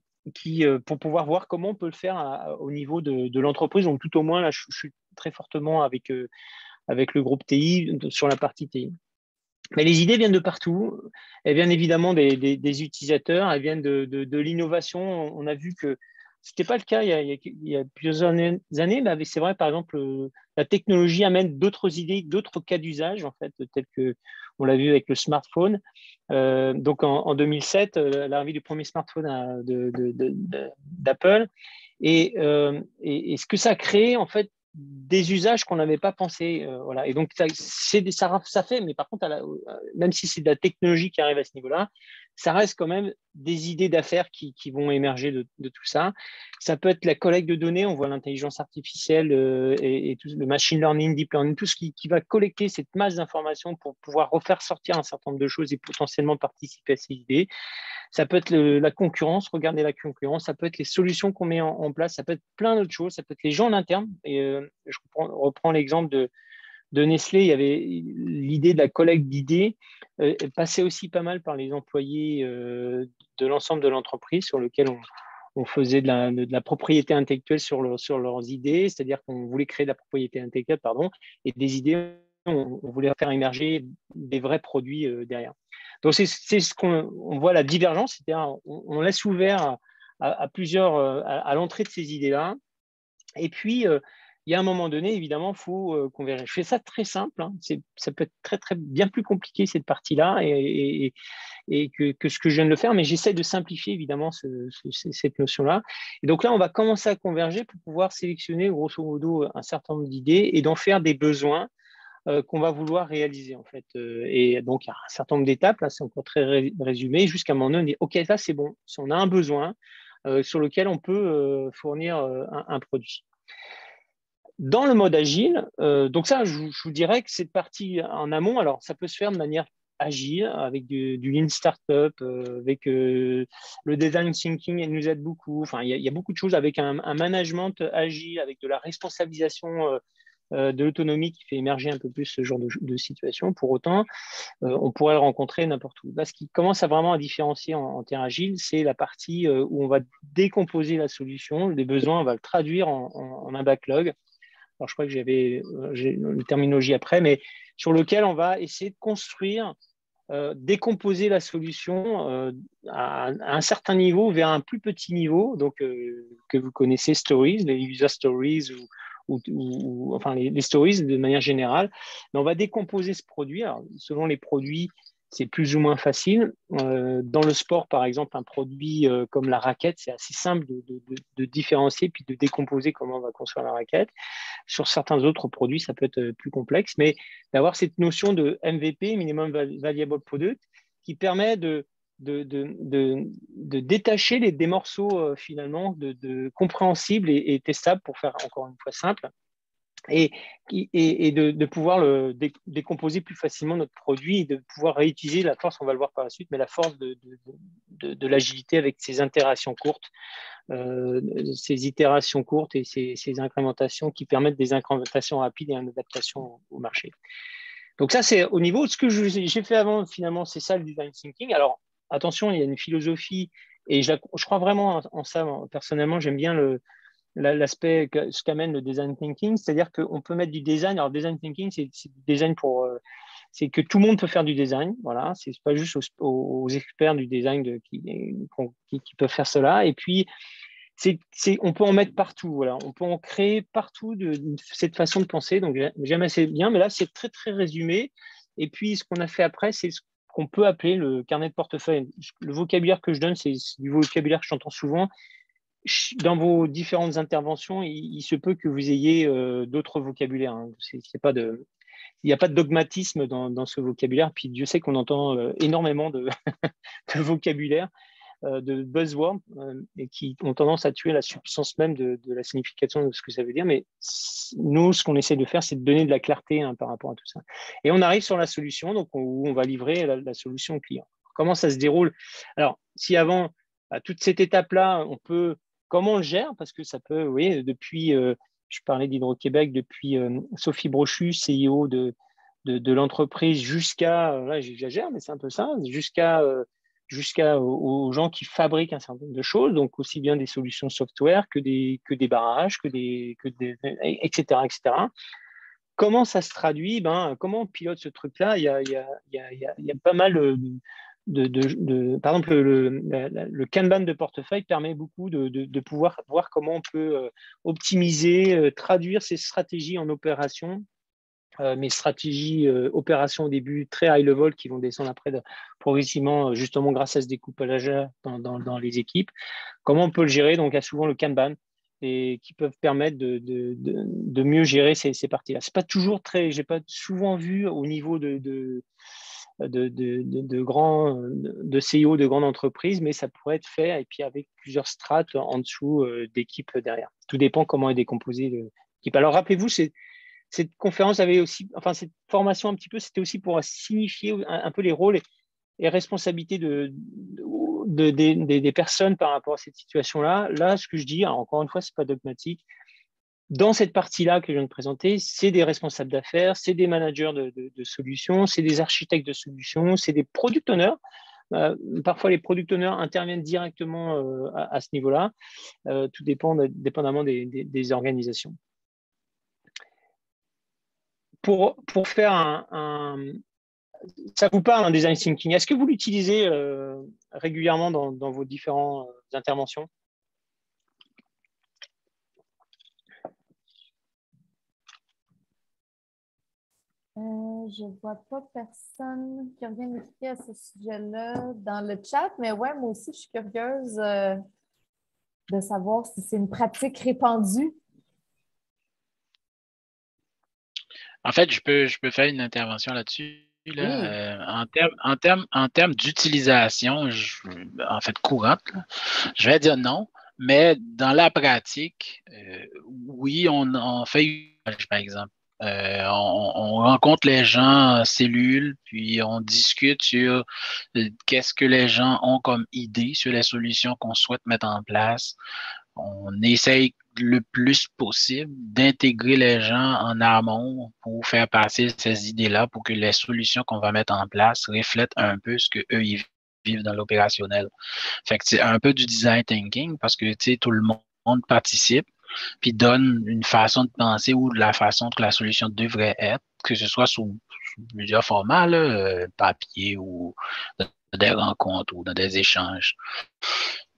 pour pouvoir voir comment on peut le faire au niveau de l'entreprise. Donc, tout au moins, là, je suis très fortement avec le groupe TI sur la partie TI. Mais les idées viennent de partout. Elles viennent évidemment des utilisateurs, elles viennent de l'innovation. On a vu que ce n'était pas le cas il y a plusieurs années, mais c'est vrai, par exemple, la technologie amène d'autres idées, d'autres cas d'usage, en fait, tels que on l'a vu avec le smartphone. Donc, en 2007, l'arrivée du premier smartphone d'Apple. Et ce que ça a créé, en fait, des usages qu'on n'avait pas pensé. Voilà. Et donc, ça fait, mais par contre, même si c'est de la technologie qui arrive à ce niveau-là, ça reste quand même des idées d'affaires qui vont émerger de tout ça. Ça peut être la collecte de données, on voit l'intelligence artificielle et tout, le machine learning, deep learning, tout ce qui va collecter cette masse d'informations pour pouvoir refaire sortir un certain nombre de choses et potentiellement participer à ces idées. Ça peut être la concurrence, regarder la concurrence, ça peut être les solutions qu'on met en place, ça peut être plein d'autres choses, ça peut être les gens en interne. Et je reprends l'exemple de Nestlé, il y avait l'idée de la collecte d'idées, passait aussi pas mal par les employés de l'ensemble de l'entreprise sur lequel on faisait de la propriété intellectuelle sur leurs idées, c'est-à-dire qu'on voulait créer de la propriété intellectuelle, et des idées, on voulait faire émerger des vrais produits derrière. Donc, c'est ce qu'on voit la divergence, c'est-à-dire on laisse ouvert à plusieurs, à l'entrée de ces idées-là. Et puis, il y a un moment donné, évidemment, il faut converger. Je fais ça très simple. Hein. Ça peut être très, très bien plus compliqué, cette partie-là, et que ce que je viens de le faire, mais j'essaie de simplifier, évidemment, cette notion-là. Et donc là, on va commencer à converger pour pouvoir sélectionner, grosso modo, un certain nombre d'idées et d'en faire des besoins qu'on va vouloir réaliser, en fait. Et donc, il y a un certain nombre d'étapes, là, c'est encore très résumé, jusqu'à un moment donné, on dit, OK, là, c'est bon, si on a un besoin sur lequel on peut fournir un produit. Dans le mode agile, donc ça, je vous dirais que cette partie en amont, alors ça peut se faire de manière agile, avec du Lean Startup, avec le design thinking, elle nous aide beaucoup. Enfin, il y a beaucoup de choses avec un management agile, avec de la responsabilisation de l'autonomie qui fait émerger un peu plus ce genre de situation. Pour autant, on pourrait le rencontrer n'importe où. Là, ce qui commence à vraiment à différencier en termes agiles, c'est la partie où on va décomposer la solution, les besoins, on va le traduire en un backlog. Alors, je crois que j'ai une terminologie après, mais sur lequel on va essayer de construire, décomposer la solution à un certain niveau vers un plus petit niveau, donc que vous connaissez, stories, les user stories ou enfin les stories de manière générale. Mais on va décomposer ce produit. Alors, selon les produits, c'est plus ou moins facile. Dans le sport, par exemple, un produit comme la raquette, c'est assez simple de différencier puis de décomposer comment on va construire la raquette. Sur certains autres produits, ça peut être plus complexe, mais d'avoir cette notion de MVP, Minimum Valuable Product, qui permet de détacher des morceaux finalement compréhensibles et testables, pour faire encore une fois simple, et de pouvoir décomposer plus facilement notre produit et de pouvoir réutiliser la force, on va le voir par la suite, mais la force de l'agilité avec ces itérations courtes et ces incrémentations qui permettent des incrémentations rapides et une adaptation au marché. Donc ça, c'est au niveau de ce que j'ai fait avant, finalement, c'est ça le design thinking. Alors, attention, il y a une philosophie, et je crois vraiment en ça. Personnellement, j'aime bien l'aspect ce qu'amène le design thinking, c'est-à-dire qu'on peut mettre du design. Alors, design thinking, c'est du design c'est que tout le monde peut faire du design. Voilà, c'est pas juste aux experts du design qui peuvent faire cela. Et puis, on peut en mettre partout. Voilà, on peut en créer partout de cette façon de penser. Donc, j'aime assez bien, mais là, c'est très, très résumé. Et puis, ce qu'on a fait après, c'est ce qu'on peut appeler le carnet de portefeuille. Le vocabulaire que je donne, c'est du vocabulaire que j'entends souvent. Dans vos différentes interventions, il se peut que vous ayez d'autres vocabulaires. Hein. Il n'y a pas de dogmatisme dans ce vocabulaire. Puis Dieu sait qu'on entend énormément de vocabulaire. de buzzwords et qui ont tendance à tuer la substance même de la signification de ce que ça veut dire. Mais nous, ce qu'on essaie de faire, c'est de donner de la clarté par rapport à tout ça. Et on arrive sur la solution, donc où on va livrer la solution au client. Comment ça se déroule? Alors, si avant, à toute cette étape-là, comment on le gère? Parce que ça peut, vous voyez, depuis, je parlais d'Hydro-Québec, depuis Sophie Brochu, CEO de l'entreprise, jusqu'à, là j'exagère, mais c'est un peu ça, jusqu'à aux gens qui fabriquent un certain nombre de choses, donc aussi bien des solutions software que des barrages, etc., etc. Comment ça se traduit? Comment on pilote ce truc-là? Il y a pas mal par exemple, le Kanban de portefeuille permet beaucoup de pouvoir voir comment on peut optimiser, traduire ces stratégies en opérations, mes stratégies opérations au début très high level qui vont descendre après progressivement, justement grâce à ce découpage dans les équipes. Comment on peut le gérer? Donc, il y a souvent le Kanban et qui peuvent permettre de mieux gérer ces parties-là. C'est pas toujours j'ai pas souvent vu au niveau de CEO de grandes entreprises, mais ça pourrait être fait et puis avec plusieurs strates en dessous d'équipes derrière. Tout dépend comment est décomposée l'équipe. Alors, rappelez-vous, cette conférence avait aussi, enfin, cette formation un petit peu, c'était aussi pour signifier un peu les rôles et responsabilités des personnes par rapport à cette situation-là. Là, ce que je dis, encore une fois, ce n'est pas dogmatique. Dans cette partie-là que je viens de présenter, c'est des responsables d'affaires, c'est des managers de solutions, c'est des architectes de solutions, c'est des product owners. Parfois, les product owners interviennent directement à ce niveau-là. Tout dépend dépendamment des organisations. Pour faire ça vous parle, un design thinking. Est-ce que vous l'utilisez régulièrement dans vos différentes interventions? Je ne vois pas personne qui a rien écrit à ce sujet-là dans le chat, mais ouais, moi aussi, je suis curieuse de savoir si c'est une pratique répandue. En fait, je peux faire une intervention là-dessus. Là. Oui. En termes d'utilisation, en fait, courante, je vais dire non, mais dans la pratique, oui, on fait, par exemple. On rencontre les gens en cellule, puis on discute sur qu'est-ce que les gens ont comme idée sur les solutions qu'on souhaite mettre en place. On essaye le plus possible d'intégrer les gens en amont pour faire passer ces idées-là pour que les solutions qu'on va mettre en place reflètent un peu ce qu'eux ils vivent dans l'opérationnel. Fait que c'est un peu du design thinking parce que tout le monde participe puis donne une façon de penser ou de la façon que la solution devrait être, que ce soit sous plusieurs formats, là, papier ou dans des rencontres ou dans des échanges.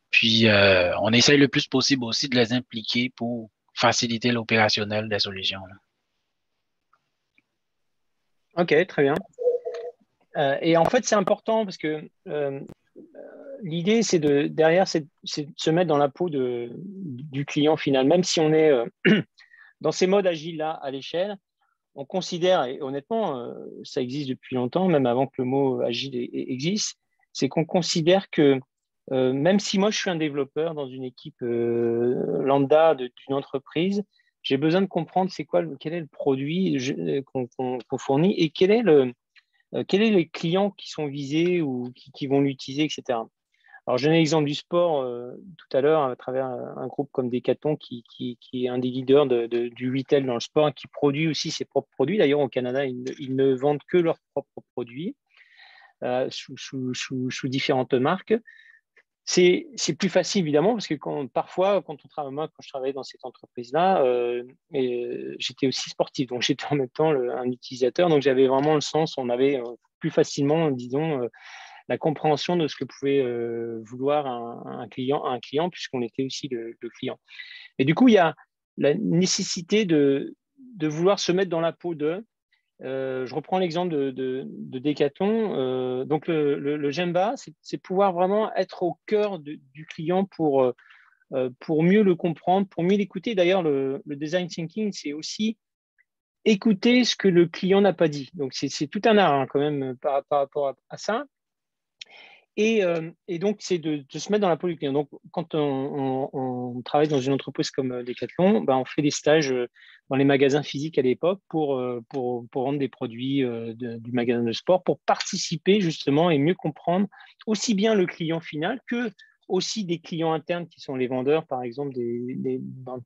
Puis, on essaye le plus possible aussi de les impliquer pour faciliter l'opérationnel des solutions. Là. OK, très bien. Et en fait, c'est important parce que l'idée, derrière, c'est de se mettre dans la peau du client final. Même si on est dans ces modes agiles-là à l'échelle, on considère, et honnêtement, ça existe depuis longtemps, même avant que le mot agile existe, c'est qu'on considère que même si moi je suis un développeur dans une équipe lambda d'une entreprise, j'ai besoin de comprendre quel est le produit qu'on fournit et quels sont les clients qui sont visés ou qui vont l'utiliser, etc. Alors, je donnais l'exemple du sport tout à l'heure à travers un groupe comme Decathlon qui est un des leaders du retail dans le sport et qui produit aussi ses propres produits. D'ailleurs, au Canada, ils ne vendent que leurs propres produits sous différentes marques. C'est plus facile, évidemment, parce que parfois, quand je travaillais dans cette entreprise-là, j'étais aussi sportif, donc j'étais en même temps un utilisateur, donc j'avais vraiment le sens, on avait plus facilement, disons, la compréhension de ce que pouvait vouloir un client puisqu'on était aussi le client. Et du coup, il y a la nécessité de vouloir se mettre dans la peau d'eux. Je reprends l'exemple de Decathlon. Donc, le Gemba, c'est pouvoir vraiment être au cœur du client pour mieux le comprendre, pour mieux l'écouter. D'ailleurs, le design thinking, c'est aussi écouter ce que le client n'a pas dit. Donc, c'est tout un art quand même par rapport à ça. Et donc, c'est de se mettre dans la peau du client. Donc, quand on travaille dans une entreprise comme Decathlon, ben, on fait des stages dans les magasins physiques à l'époque pour vendre des produits du magasin de sport, pour participer justement et mieux comprendre aussi bien le client final que aussi des clients internes qui sont les vendeurs, par exemple,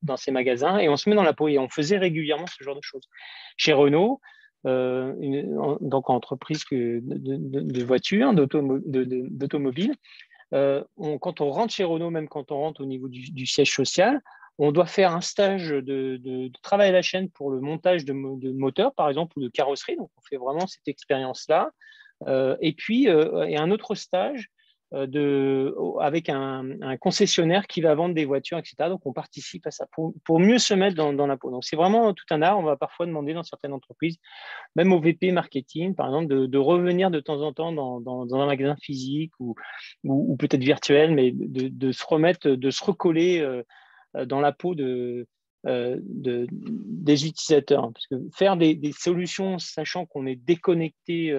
dans ces magasins. Et on se met dans la peau et on faisait régulièrement ce genre de choses. Chez Renault, donc entreprise de voitures, d'automobile. Quand on rentre chez Renault, même quand on rentre au niveau du siège social, on doit faire un stage de travail à la chaîne pour le montage de moteurs, par exemple, ou de carrosserie. Donc, on fait vraiment cette expérience-là. Et puis, un autre stage avec un concessionnaire qui va vendre des voitures, etc. Donc, on participe à ça pour mieux se mettre dans la peau. Donc, c'est vraiment tout un art. On va parfois demander dans certaines entreprises, même au VP marketing, par exemple, de revenir de temps en temps dans un magasin physique ou peut-être virtuel, mais de se remettre, de se recoller dans la peau des utilisateurs. Parce que faire des solutions, sachant qu'on est déconnecté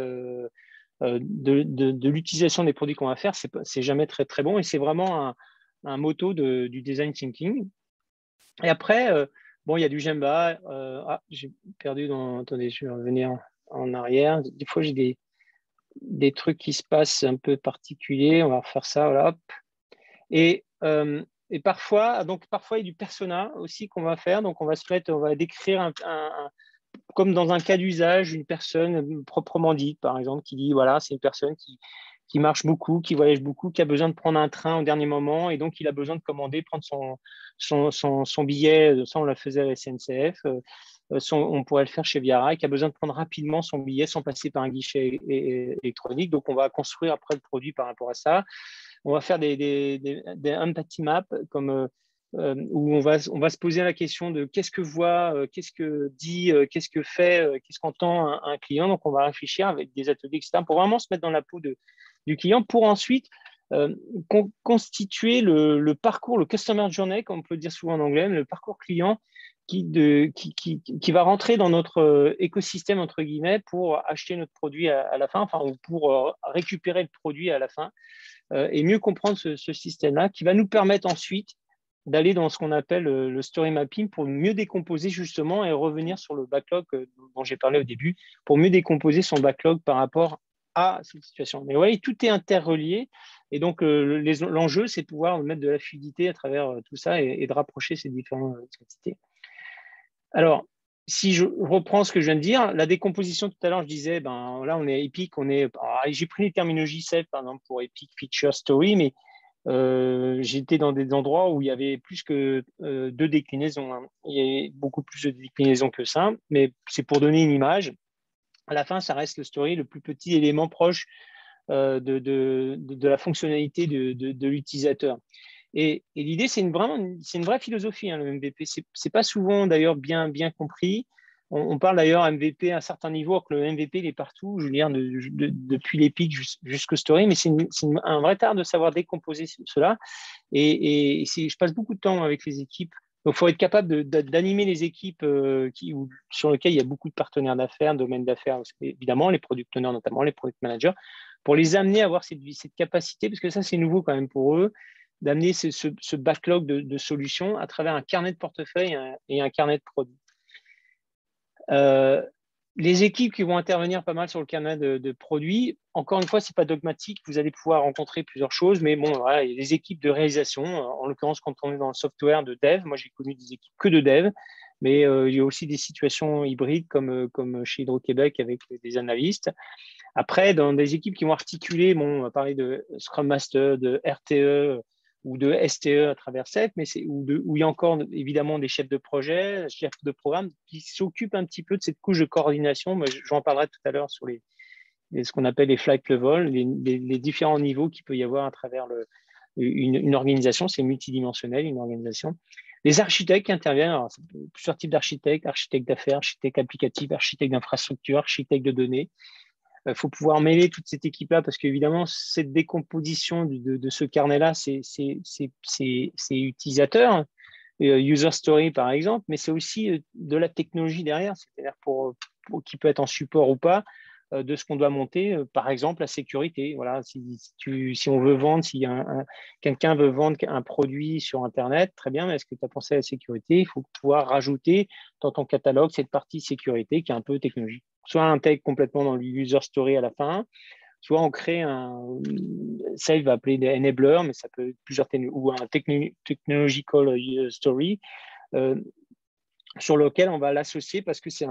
de l'utilisation des produits qu'on va faire, c'est jamais très, très bon. Et c'est vraiment un motto du design thinking. Et après, bon, il y a du Gemba. J'ai perdu dans... Attendez, je vais revenir en arrière. Des fois, j'ai des trucs qui se passent un peu particuliers. On va refaire ça, voilà. Hop. Et parfois, il y a du persona aussi qu'on va faire. Donc, on va décrire comme dans un cas d'usage, une personne proprement dite, par exemple, qui dit, voilà, c'est une personne qui marche beaucoup, qui voyage beaucoup, qui a besoin de prendre un train au dernier moment, et donc il a besoin de commander, prendre son billet, ça on le faisait à la SNCF, on pourrait le faire chez Via Rail, qui a besoin de prendre rapidement son billet sans passer par un guichet électronique. Donc on va construire après le produit par rapport à ça. On va faire des empathy maps comme où on va se poser la question de qu'est-ce que voit, qu'est-ce que dit, qu'est-ce que fait, qu'est-ce qu'entend un client. Donc, on va réfléchir avec des ateliers externes pour vraiment se mettre dans la peau du client pour ensuite constituer le parcours, le customer journey, comme on peut le dire souvent en anglais, le parcours client qui va rentrer dans notre écosystème, entre guillemets, pour acheter notre produit à la fin, enfin, ou pour récupérer le produit à la fin, et mieux comprendre ce système-là qui va nous permettre ensuite d'aller dans ce qu'on appelle le story mapping pour mieux décomposer justement et revenir sur le backlog dont j'ai parlé au début, pour mieux décomposer son backlog par rapport à cette situation. Mais oui, tout est interrelié et donc l'enjeu, c'est de pouvoir mettre de la fluidité à travers tout ça et de rapprocher ces différentes entités. Alors, si je reprends ce que je viens de dire, la décomposition, tout à l'heure, je disais, ben, là, on est Epic, j'ai pris les terminologies SELF, par exemple, pour Epic Feature Story, mais j'étais dans des endroits où il y avait plus que 2 déclinaisons. Hein. Il y avait beaucoup plus de déclinaisons que ça, mais c'est pour donner une image. À la fin, ça reste le story, le plus petit élément proche de la fonctionnalité de l'utilisateur. Et l'idée, c'est une vraie philosophie, hein, le MVP. C'est pas souvent d'ailleurs bien compris. On parle d'ailleurs MVP à un certain niveau, alors que le MVP, il est partout, je veux dire, depuis l'Epic jusqu'au Story, mais c'est un vrai art de savoir décomposer cela. Et je passe beaucoup de temps avec les équipes. Donc, il faut être capable d'animer les équipes sur lesquelles il y a beaucoup de partenaires d'affaires, domaines d'affaires, évidemment, les product owners notamment, les product managers, pour les amener à avoir cette capacité, parce que ça, c'est nouveau quand même pour eux, d'amener ce backlog de solutions à travers un carnet de portefeuille et un carnet de produits. Les équipes qui vont intervenir pas mal sur le carnet de produits, encore une fois, ce n'est pas dogmatique, vous allez pouvoir rencontrer plusieurs choses, mais bon, voilà, il y a des équipes de réalisation, en l'occurrence, quand on est dans le software de dev, moi j'ai connu des équipes que de dev, mais il y a aussi des situations hybrides comme chez Hydro-Québec avec des analystes. Après, dans des équipes qui vont articuler, bon, on va parler de Scrum Master, de RTE ou de STE à travers SET, mais où il y a encore évidemment des chefs de projet, chefs de programme qui s'occupent un petit peu de cette couche de coordination. Moi, j'en parlerai tout à l'heure sur ce qu'on appelle les flight levels, les différents niveaux qu'il peut y avoir à travers une organisation. C'est multidimensionnel, une organisation. Les architectes qui interviennent, alors, plusieurs types d'architectes, architectes d'affaires, architectes applicatifs, architectes d'infrastructure, architectes de données. Il faut pouvoir mêler toute cette équipe-là parce qu'évidemment, cette décomposition de ce carnet-là, c'est utilisateur, user story par exemple, mais c'est aussi de la technologie derrière, c'est-à-dire qui peut être en support ou pas, de ce qu'on doit monter. Par exemple, la sécurité. Voilà, si on veut vendre, si quelqu'un veut vendre un produit sur Internet, très bien, mais est-ce que tu as pensé à la sécurité? Il faut pouvoir rajouter dans ton catalogue cette partie sécurité qui est un peu technologique. Soit on intègre complètement dans le user story à la fin, soit on crée ça il va appeler des enablers, mais ça peut être ou un technological story, sur lequel on va l'associer parce que ça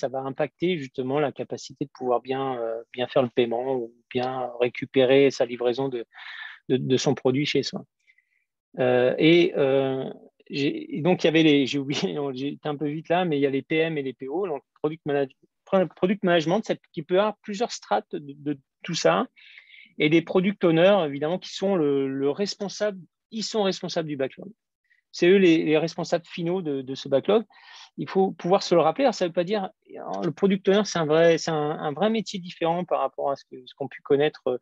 va impacter justement la capacité de pouvoir bien faire le paiement ou bien récupérer sa livraison de son produit chez soi. Donc, il y avait j'ai oublié, j'étais un peu vite là, mais il y a les PM et les PO, donc Product Management, qui peut avoir plusieurs strates de tout ça, et des Product Owners, évidemment, qui sont le responsable, ils sont responsables du backlog. C'est eux les responsables finaux de ce backlog. Il faut pouvoir se le rappeler. Alors, ça ne veut pas dire le product owner, c'est un vrai métier différent par rapport à ce qu'ont pu connaître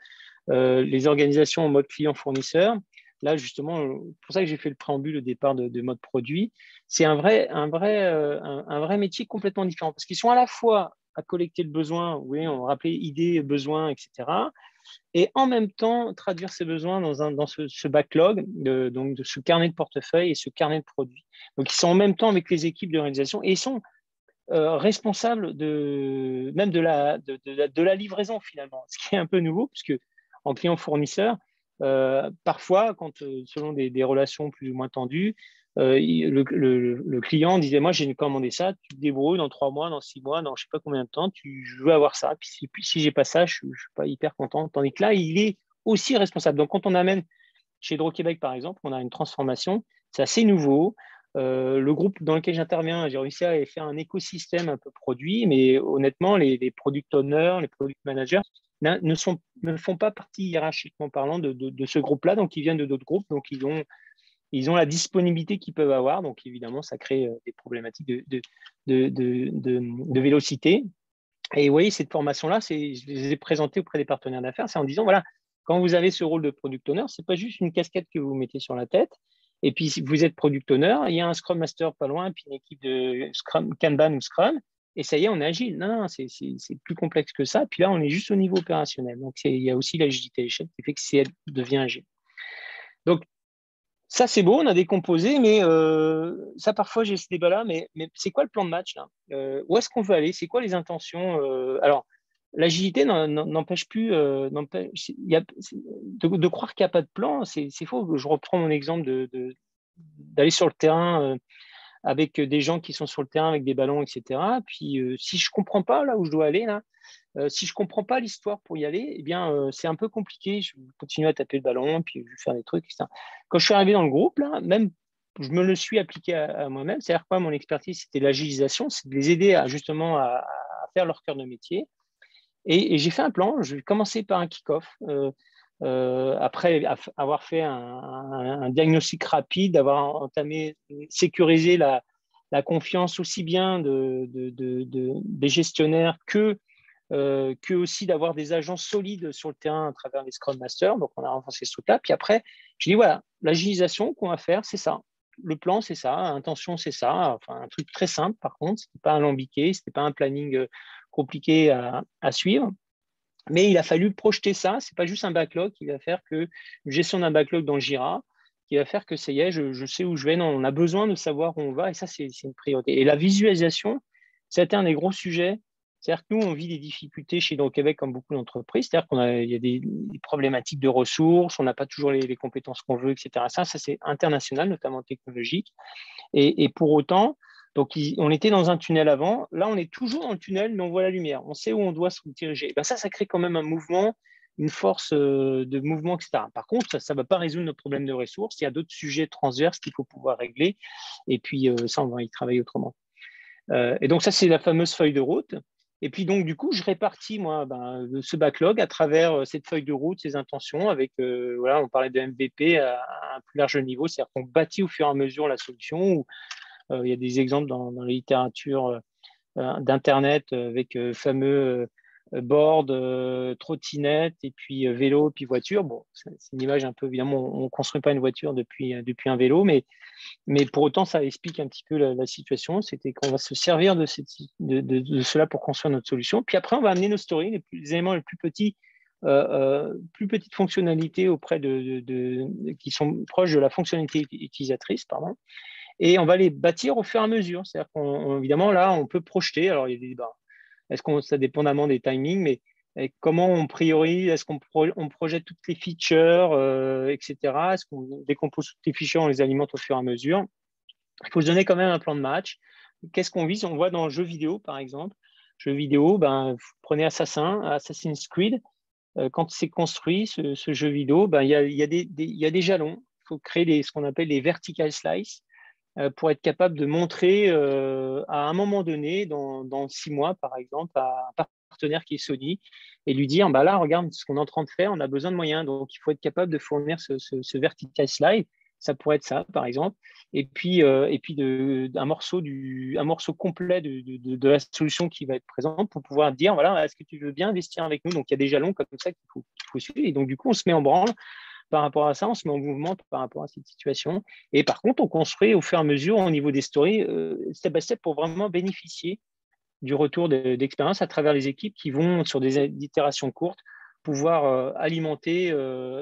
les organisations en mode client-fournisseur. Là, justement, c'est pour ça que j'ai fait le préambule au départ de mode produit. C'est un vrai métier complètement différent parce qu'ils sont à la fois à collecter le besoin, oui, on va rappeler idées, besoins, etc., et en même temps traduire ces besoins dans ce backlog, donc de ce carnet de portefeuille et ce carnet de produits. Donc, ils sont en même temps avec les équipes de réalisation et ils sont responsables même de la livraison finalement, ce qui est un peu nouveau, puisque en client-fournisseur, parfois, selon des relations plus ou moins tendues, le client disait, moi j'ai commandé ça, tu te débrouilles dans 3 mois, dans 6 mois, dans je ne sais pas combien de temps, je veux avoir ça. Puis si je n'ai pas ça, je ne suis pas hyper content. Tandis que là, il est aussi responsable. Donc quand on amène chez Hydro-Québec, par exemple, on a une transformation, c'est assez nouveau. Le groupe dans lequel j'interviens, j'ai réussi à faire un écosystème un peu produit, mais honnêtement, les product owners, les product managers ne font pas partie hiérarchiquement parlant de ce groupe-là, donc ils viennent de d'autres groupes, donc ils ont la disponibilité qu'ils peuvent avoir, donc évidemment, ça crée des problématiques de vélocité. Et oui, cette formation-là, je les ai présentées auprès des partenaires d'affaires, c'est en disant, voilà, quand vous avez ce rôle de product owner, ce n'est pas juste une casquette que vous mettez sur la tête. Et puis, si vous êtes product owner, il y a un Scrum Master pas loin, puis une équipe de Scrum, Kanban ou Scrum, et ça y est, on est agile. Non, c'est plus complexe que ça. Puis là, on est juste au niveau opérationnel. Donc, il y a aussi l'agilité à l'échelle qui fait que elle devient agile. Donc, ça, c'est beau, on a décomposé, mais ça, parfois, j'ai ce débat-là, mais c'est quoi le plan de match là? Où est-ce qu'on veut aller? C'est quoi les intentions? Alors, l'agilité n'empêche plus de croire qu'il n'y a pas de plan. C'est faux. Je reprends mon exemple d'aller sur le terrain avec des gens qui sont sur le terrain avec des ballons, etc. Puis, si je ne comprends pas là où je dois aller, là, si je ne comprends pas l'histoire pour y aller, eh bien, c'est un peu compliqué. Je vais continuer à taper le ballon, puis je vais faire des trucs, etc. Quand je suis arrivé dans le groupe, là, même, je me le suis appliqué à moi-même. C'est-à-dire quoi, mon expertise, c'était l'agilisation, c'est de les aider justement à faire leur cœur de métier. Et j'ai fait un plan. Je vais commencer par un kick-off. Après avoir fait un diagnostic rapide, d'avoir entamé, sécurisé la confiance aussi bien des gestionnaires que aussi d'avoir des agents solides sur le terrain à travers les Scrum Masters. Donc, on a renforcé ce truc-là. Puis après, je dis, voilà, l'agilisation qu'on va faire, c'est ça. Le plan, c'est ça. L'intention, c'est ça. Enfin, un truc très simple, par contre. Ce n'était pas alambiqué, ce n'était pas un planning compliqué à suivre. Mais il a fallu projeter ça. Ce n'est pas juste un backlog qui va faire que une gestion d'un backlog dans Jira, qui va faire que ça y est, je sais où je vais. Non, on a besoin de savoir où on va. Et ça, c'est une priorité. Et la visualisation, c'était un des gros sujets. C'est-à-dire que nous, on vit des difficultés chez Hydro-Québec comme beaucoup d'entreprises. C'est-à-dire qu'il y a des problématiques de ressources, on n'a pas toujours les compétences qu'on veut, etc. Ça c'est international, notamment technologique. Et pour autant, donc on était dans un tunnel avant. Là, on est toujours dans le tunnel, mais on voit la lumière. On sait où on doit se diriger. Ben ça crée quand même un mouvement, une force de mouvement, etc. Par contre, ça ne va pas résoudre nos problèmes de ressources. Il y a d'autres sujets transverses qu'il faut pouvoir régler. Et puis, ça, on va y travailler autrement. Et donc, ça, c'est la fameuse feuille de route. Et puis, donc, du coup, je répartis, moi, ce backlog à travers cette feuille de route, ces intentions, avec, voilà, on parlait de MVP à un plus large niveau, c'est-à-dire qu'on bâtit au fur et à mesure la solution. Il y a des exemples dans la littérature d'Internet avec fameux board, trottinette, et puis vélo, puis voiture. Bon, c'est une image un peu, évidemment, on ne construit pas une voiture depuis un vélo, mais pour autant, ça explique un petit peu la situation. C'était qu'on va se servir de cela pour construire notre solution. Puis après, on va amener nos stories, les éléments les plus petits, plus petites fonctionnalités auprès qui sont proches de la fonctionnalité utilisatrice, pardon. Et on va les bâtir au fur et à mesure. C'est-à-dire qu'évidemment, là, on peut projeter. Alors, il y a des débats. Ça dépendamment des timings, mais comment on priorise? Est-ce qu'on projette toutes les features, etc. Est-ce qu'on décompose toutes les features, on les alimente au fur et à mesure? Il faut se donner quand même un plan de match. Qu'est-ce qu'on vise? On voit dans le jeu vidéo, par exemple. Jeu vidéo, vous prenez Assassin's Creed. Quand c'est construit, ce jeu vidéo, il y a des jalons. Il faut créer ce qu'on appelle les vertical slices pour être capable de montrer à un moment donné, dans 6 mois, par exemple, à un partenaire qui est Sony, et lui dire, là, regarde ce qu'on est en train de faire, on a besoin de moyens. Donc, il faut être capable de fournir ce vertical slide. Ça pourrait être ça, par exemple. Et puis un morceau complet de la solution qui va être présente pour pouvoir dire, voilà, est-ce que tu veux bien investir avec nous? Donc, il y a des jalons comme ça qu'il faut suivre. Et donc, du coup, on se met en branle par rapport à ça, on se met en mouvement par rapport à cette situation. Et par contre, on construit au fur et à mesure au niveau des stories, step by step, pour vraiment bénéficier du retour d'expérience à travers les équipes qui vont, sur des itérations courtes, pouvoir alimenter,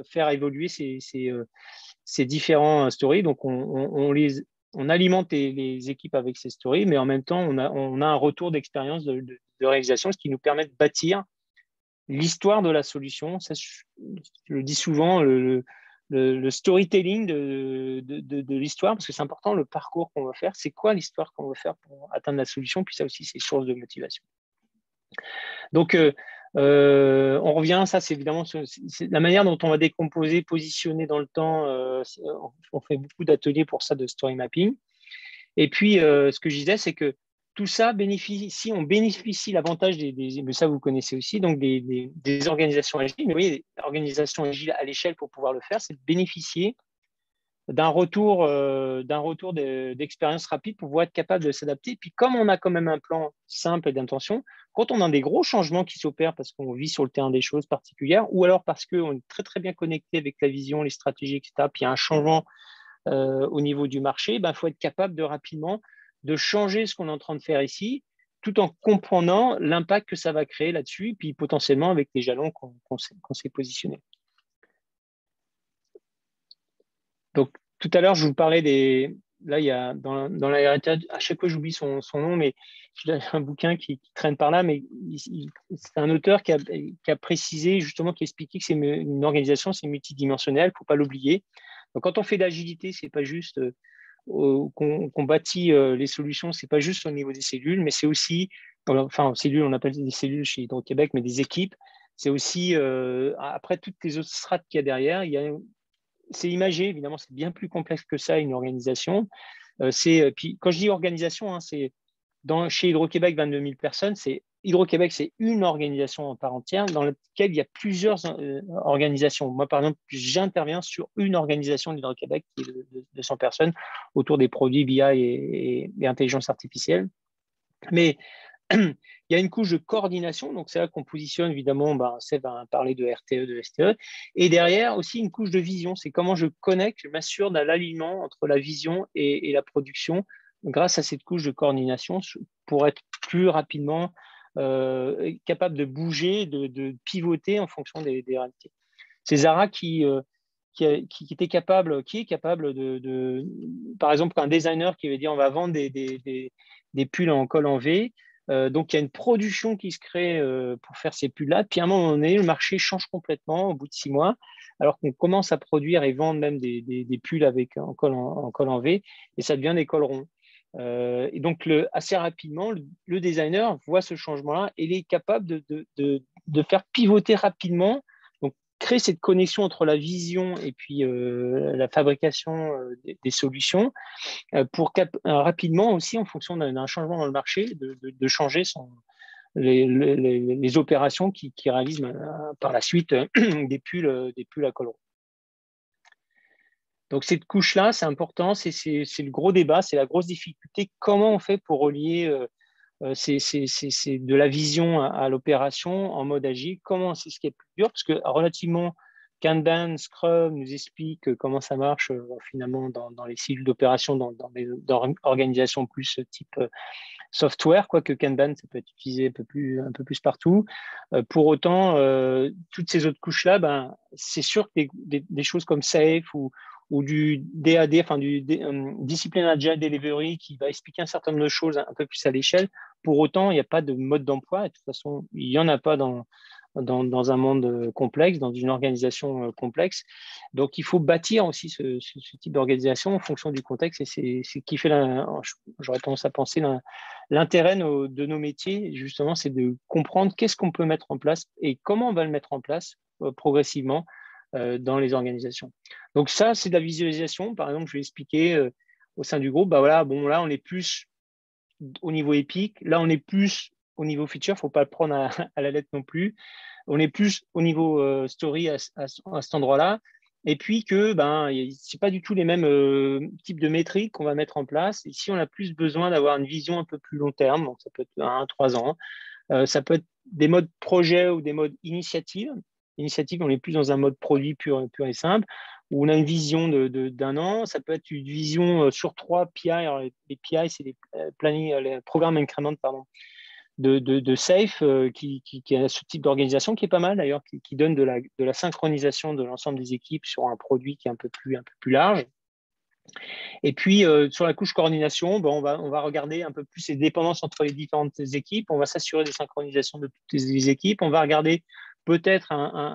faire évoluer ces différents stories. Donc, on alimente les équipes avec ces stories, mais en même temps, on a un retour d'expérience de réalisation, ce qui nous permet de bâtir l'histoire de la solution. Ça, je le dis souvent, le storytelling de l'histoire, parce que c'est important, le parcours qu'on va faire. C'est quoi l'histoire qu'on va faire pour atteindre la solution? Puis ça aussi, c'est source de motivation. Donc, on revient, ça c'est évidemment la manière dont on va décomposer, positionner dans le temps. On fait beaucoup d'ateliers pour ça, de story mapping. Et puis, ce que je disais, c'est que tout ça on bénéficie l'avantage mais ça vous connaissez aussi, donc des organisations agiles. Mais vous voyez, l'organisation agile à l'échelle pour pouvoir le faire, c'est de bénéficier d'un retour d'expérience rapide pour pouvoir être capable de s'adapter. Puis comme on a quand même un plan simple d'intention, quand on a des gros changements qui s'opèrent parce qu'on vit sur le terrain des choses particulières, ou alors parce qu'on est très très bien connecté avec la vision, les stratégies, etc., puis il y a un changement au niveau du marché, faut être capable de rapidement de changer ce qu'on est en train de faire ici, tout en comprenant l'impact que ça va créer là-dessus, puis potentiellement avec les jalons qu'on s'est positionnés. Donc, tout à l'heure, je vous parlais là, il y a dans la RTA, à chaque fois, j'oublie son nom, mais j'ai un bouquin qui traîne par là, mais c'est un auteur qui a précisé, justement, qui a expliqué que c'est une organisation, c'est multidimensionnel, il ne faut pas l'oublier. Donc, quand on fait de l'agilité, ce n'est pas juste qu'on bâtit les solutions, ce n'est pas juste au niveau des cellules, mais c'est aussi, enfin, cellules, on appelle des cellules chez Hydro-Québec, mais des équipes. C'est aussi, après toutes les autres strates qu'il y a derrière, c'est imagé, évidemment, c'est bien plus complexe que ça, une organisation. Puis quand je dis organisation, c'est chez Hydro-Québec, 22 000 personnes. Hydro-Québec, c'est une organisation en part entière dans laquelle il y a plusieurs organisations. Moi, par exemple, j'interviens sur une organisation d'Hydro-Québec qui est de 200 personnes autour des produits BI et intelligence artificielle. Mais il y a une couche de coordination, donc c'est là qu'on positionne, évidemment, Seb va parler de RTE, de STE, et derrière aussi une couche de vision, c'est comment je connecte, je m'assure de l'alignement entre la vision et la production grâce à cette couche de coordination pour être plus rapidement capable de bouger, de pivoter en fonction des réalités. C'est Zara qui est capable par exemple, un designer qui veut dire on va vendre des pulls en col en V. Donc, il y a une production qui se crée pour faire ces pulls-là. Puis, à un moment donné, le marché change complètement au bout de 6 mois, alors qu'on commence à produire et vendre même des pulls en col en V, et ça devient des cols ronds. Et donc, assez rapidement, le designer voit ce changement-là et il est capable de faire pivoter rapidement, donc créer cette connexion entre la vision et puis la fabrication des solutions, pour rapidement aussi, en fonction d'un changement dans le marché, de changer les opérations qui réalisent par la suite des pulls à col rond. Donc cette couche-là, c'est important, c'est le gros débat, c'est la grosse difficulté. Comment on fait pour relier c'est de la vision à l'opération en mode agile. Comment c'est ce qui est plus dur? Parce que relativement, Kanban, Scrum nous explique comment ça marche finalement dans les cellules d'opération, dans les organisations plus type software, quoique Kanban, ça peut être utilisé un peu plus partout. Pour autant, toutes ces autres couches-là, ben, c'est sûr que des choses comme SAFe ou du DAD, enfin du Discipline Agile Delivery, qui va expliquer un certain nombre de choses un peu plus à l'échelle. Pour autant, il n'y a pas de mode d'emploi. Et de toute façon, il n'y en a pas dans un monde complexe, dans une organisation complexe. Donc, il faut bâtir aussi ce type d'organisation en fonction du contexte. Et c'est ce qui fait, j'aurais tendance à penser, l'intérêt de nos métiers, justement, c'est de comprendre qu'est-ce qu'on peut mettre en place et comment on va le mettre en place progressivement dans les organisations. Donc ça, c'est de la visualisation. Par exemple, je vais expliquer au sein du groupe, bah voilà, bon, là, on est plus au niveau épique. Là, on est plus au niveau feature. Il ne faut pas le prendre à la lettre non plus. On est plus au niveau story à cet endroit-là. Et puis que ce n'est pas du tout les mêmes types de métriques qu'on va mettre en place. Ici, on a plus besoin d'avoir une vision un peu plus long terme. Donc, ça peut être 1, 3 ans. Ça peut être des modes projet ou des modes initiative. Initiative, on est plus dans un mode produit pur et simple, où on a une vision d'un an. Ça peut être une vision sur 3 PI. Alors, les PI, c'est les programmes increment, pardon, de SAFe, qui a ce type d'organisation qui est pas mal d'ailleurs, qui donne de la synchronisation de l'ensemble des équipes sur un produit qui est un peu plus large. Et puis, sur la couche coordination, on va regarder un peu plus les dépendances entre les différentes équipes. On va s'assurer des synchronisations de toutes les équipes. On va regarder peut-être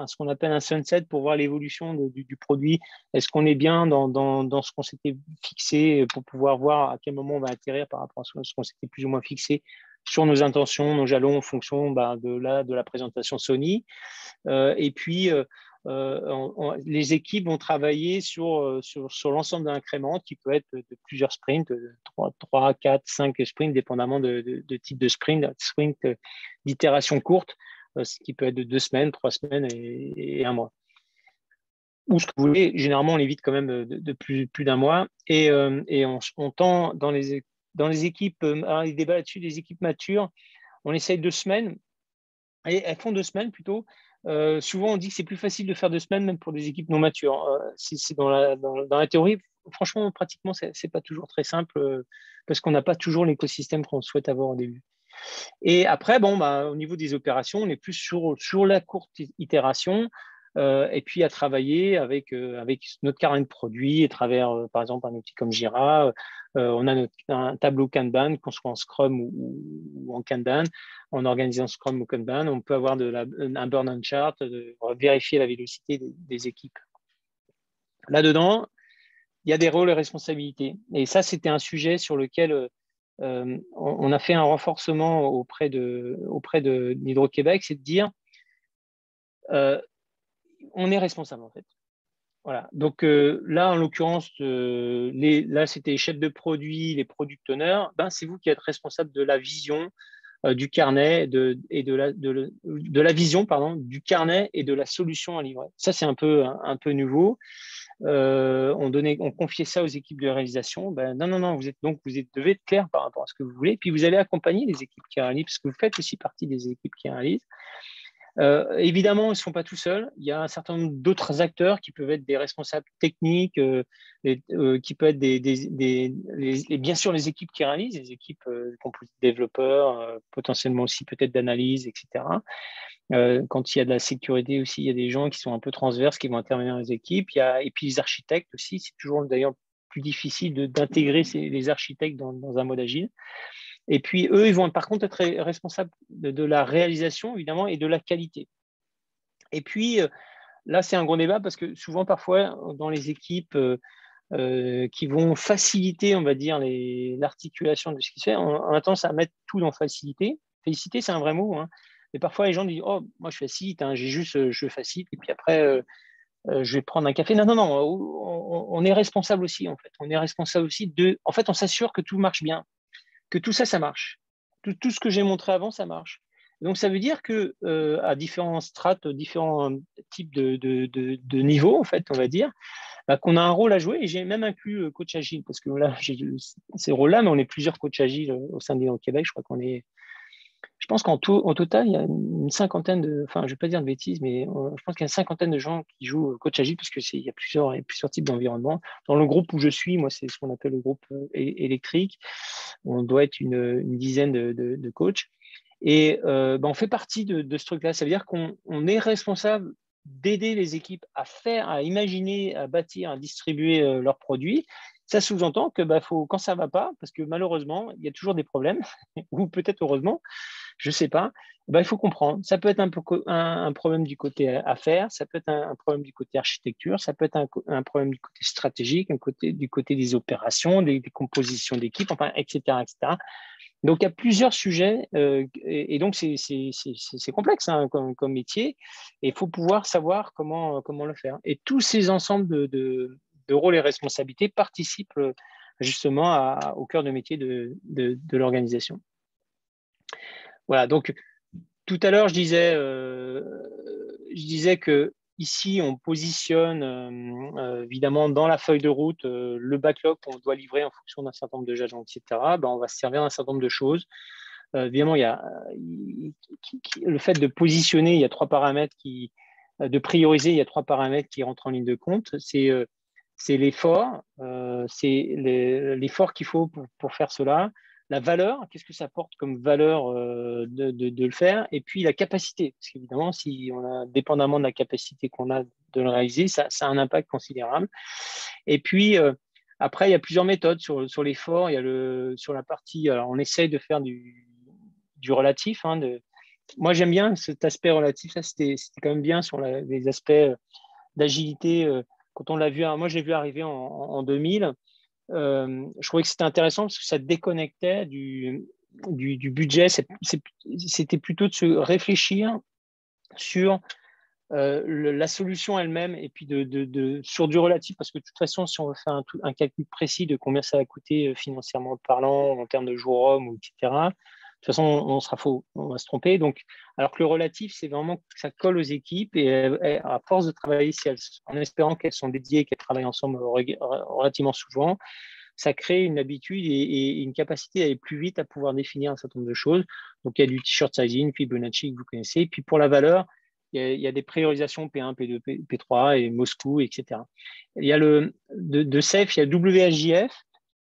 ce qu'on appelle un sunset pour voir l'évolution du produit. Est-ce qu'on est bien dans ce qu'on s'était fixé pour pouvoir voir à quel moment on va atterrir par rapport à ce qu'on s'était plus ou moins fixé sur nos intentions, nos jalons en fonction de la présentation Sony. Et puis, les équipes vont travailler sur l'ensemble d'un incrément qui peut être de plusieurs sprints, 3, 4, 5 sprints, dépendamment de type de sprint d'itération courte, ce qui peut être de 2 semaines, 3 semaines et 1 mois. Ou ce que vous voulez, généralement, on évite quand même de plus d'un mois. Et on tend dans les équipes, les débats là-dessus, les équipes matures, on essaye 2 semaines, et elles font 2 semaines plutôt. Souvent, on dit que c'est plus facile de faire 2 semaines, même pour des équipes non matures. C'est dans la théorie, franchement, pratiquement, c'est pas toujours très simple parce qu'on n'a pas toujours l'écosystème qu'on souhaite avoir au début. Et après, au niveau des opérations, on est plus sur la courte itération et puis à travailler avec notre carnet de produits à travers, par exemple, un outil comme Jira. On a un tableau Kanban, qu'on soit en Scrum ou en Kanban. En organisant Scrum ou Kanban, on peut avoir un burn-on chart, vérifier la vélocité des équipes. Là-dedans, il y a des rôles et responsabilités. Et ça, c'était un sujet sur lequel on a fait un renforcement auprès de l'Hydro-Québec, c'est de dire on est responsable en fait. Voilà. Donc là, en l'occurrence, là, c'était les chefs de produit, les product owners. C'est vous qui êtes responsable de la vision du carnet et de la vision, pardon, du carnet et de la solution à livrer. Ça, c'est un peu nouveau. On confiait ça aux équipes de réalisation. Non, vous devez être clair par rapport à ce que vous voulez. Puis vous allez accompagner les équipes qui réalisent, parce que vous faites aussi partie des équipes qui réalisent. Évidemment, ils ne sont pas tout seuls. Il y a un certain nombre d'autres acteurs qui peuvent être des responsables techniques, qui peuvent être bien sûr les équipes qui réalisent, les équipes composées de développeurs, potentiellement aussi peut-être d'analyse, etc. Quand il y a de la sécurité aussi, il y a des gens qui sont un peu transverses qui vont intervenir dans les équipes. Et puis les architectes aussi, c'est toujours d'ailleurs plus difficile d'intégrer les architectes dans un mode agile. Et puis, eux, ils vont par contre être responsables de la réalisation, évidemment, et de la qualité. Et puis, là, c'est un gros débat parce que souvent, parfois, dans les équipes qui vont faciliter, on va dire, l'articulation de ce qui se fait, on a tendance à mettre tout dans faciliter. Faciliter, c'est un vrai mot. Hein. Mais parfois, les gens disent « Oh, moi, je facilite, hein, je facilite, et puis après… je vais prendre un café. » Non, on est responsable aussi, en fait. On est responsable aussi en fait, on s'assure que tout marche bien, que tout ça marche. Tout ce que j'ai montré avant, ça marche. Donc, ça veut dire que à différents strates, différents types de niveaux, en fait, on va dire, qu'on a un rôle à jouer. Et j'ai même inclus coach agile, parce que là, j'ai ces rôles-là, mais on est plusieurs coachs agiles au sein d'Hydro-Québec. Je crois qu'on est. Je pense qu'en total, il y a une cinquantaine enfin, je ne vais pas dire de bêtises, mais je pense qu'il y a une cinquantaine de gens qui jouent coach agile, parce qu'il y a plusieurs types d'environnements. Dans le groupe où je suis, moi, c'est ce qu'on appelle le groupe électrique. On doit être une dizaine de coachs. Et on fait partie de ce truc-là. Ça veut dire qu'on est responsable d'aider les équipes à imaginer, à bâtir, à distribuer leurs produits. Ça sous-entend que quand ça ne va pas, parce que malheureusement, il y a toujours des problèmes, ou peut-être heureusement, je ne sais pas, il faut comprendre. Ça peut être un problème du côté affaires, ça peut être un problème du côté architecture, ça peut être un problème du côté stratégique, du côté des opérations, des compositions d'équipe, enfin, etc., etc. Donc, il y a plusieurs sujets et donc, c'est complexe hein, comme métier et il faut pouvoir savoir comment le faire. Et tous ces ensembles de rôles et responsabilités participent justement au cœur de métier de l'organisation. Voilà, donc tout à l'heure, je disais que ici, on positionne évidemment dans la feuille de route le backlog qu'on doit livrer en fonction d'un certain nombre de jalons, etc. On va se servir d'un certain nombre de choses. Évidemment, il y a le fait de positionner, il y a 3 paramètres de prioriser, il y a 3 paramètres qui rentrent en ligne de compte. C'est l'effort, c'est l'effort qu'il faut pour faire cela. La valeur, qu'est-ce que ça porte comme valeur de le faire, et puis la capacité, parce qu'évidemment, si on a, dépendamment de la capacité qu'on a de le réaliser, ça a un impact considérable. Et puis, après, il y a plusieurs méthodes sur l'effort. Il y a sur la partie, alors on essaye de faire du relatif. Moi, j'aime bien cet aspect relatif, ça c'était quand même bien sur les aspects d'agilité. Quand on l'a vu, moi je l'ai vu arriver en 2000, je trouvais que c'était intéressant parce que ça déconnectait du budget. C'était plutôt de se réfléchir sur la solution elle-même et puis sur du relatif, parce que de toute façon, si on veut faire un calcul précis de combien ça va coûter financièrement parlant, en termes de jours hommes, etc., de toute façon, on sera faux, on va se tromper. Donc, alors que le relatif, c'est vraiment que ça colle aux équipes et à force de travailler, en espérant qu'elles sont dédiées, qu'elles travaillent ensemble relativement souvent, ça crée une habitude et une capacité à aller plus vite, à pouvoir définir un certain nombre de choses. Donc, il y a du t-shirt sizing, Fibonacci que vous connaissez. Et puis, pour la valeur, il y a des priorisations P1, P2, P3 et Moscou, etc. Il y a de SAFe, il y a WSJF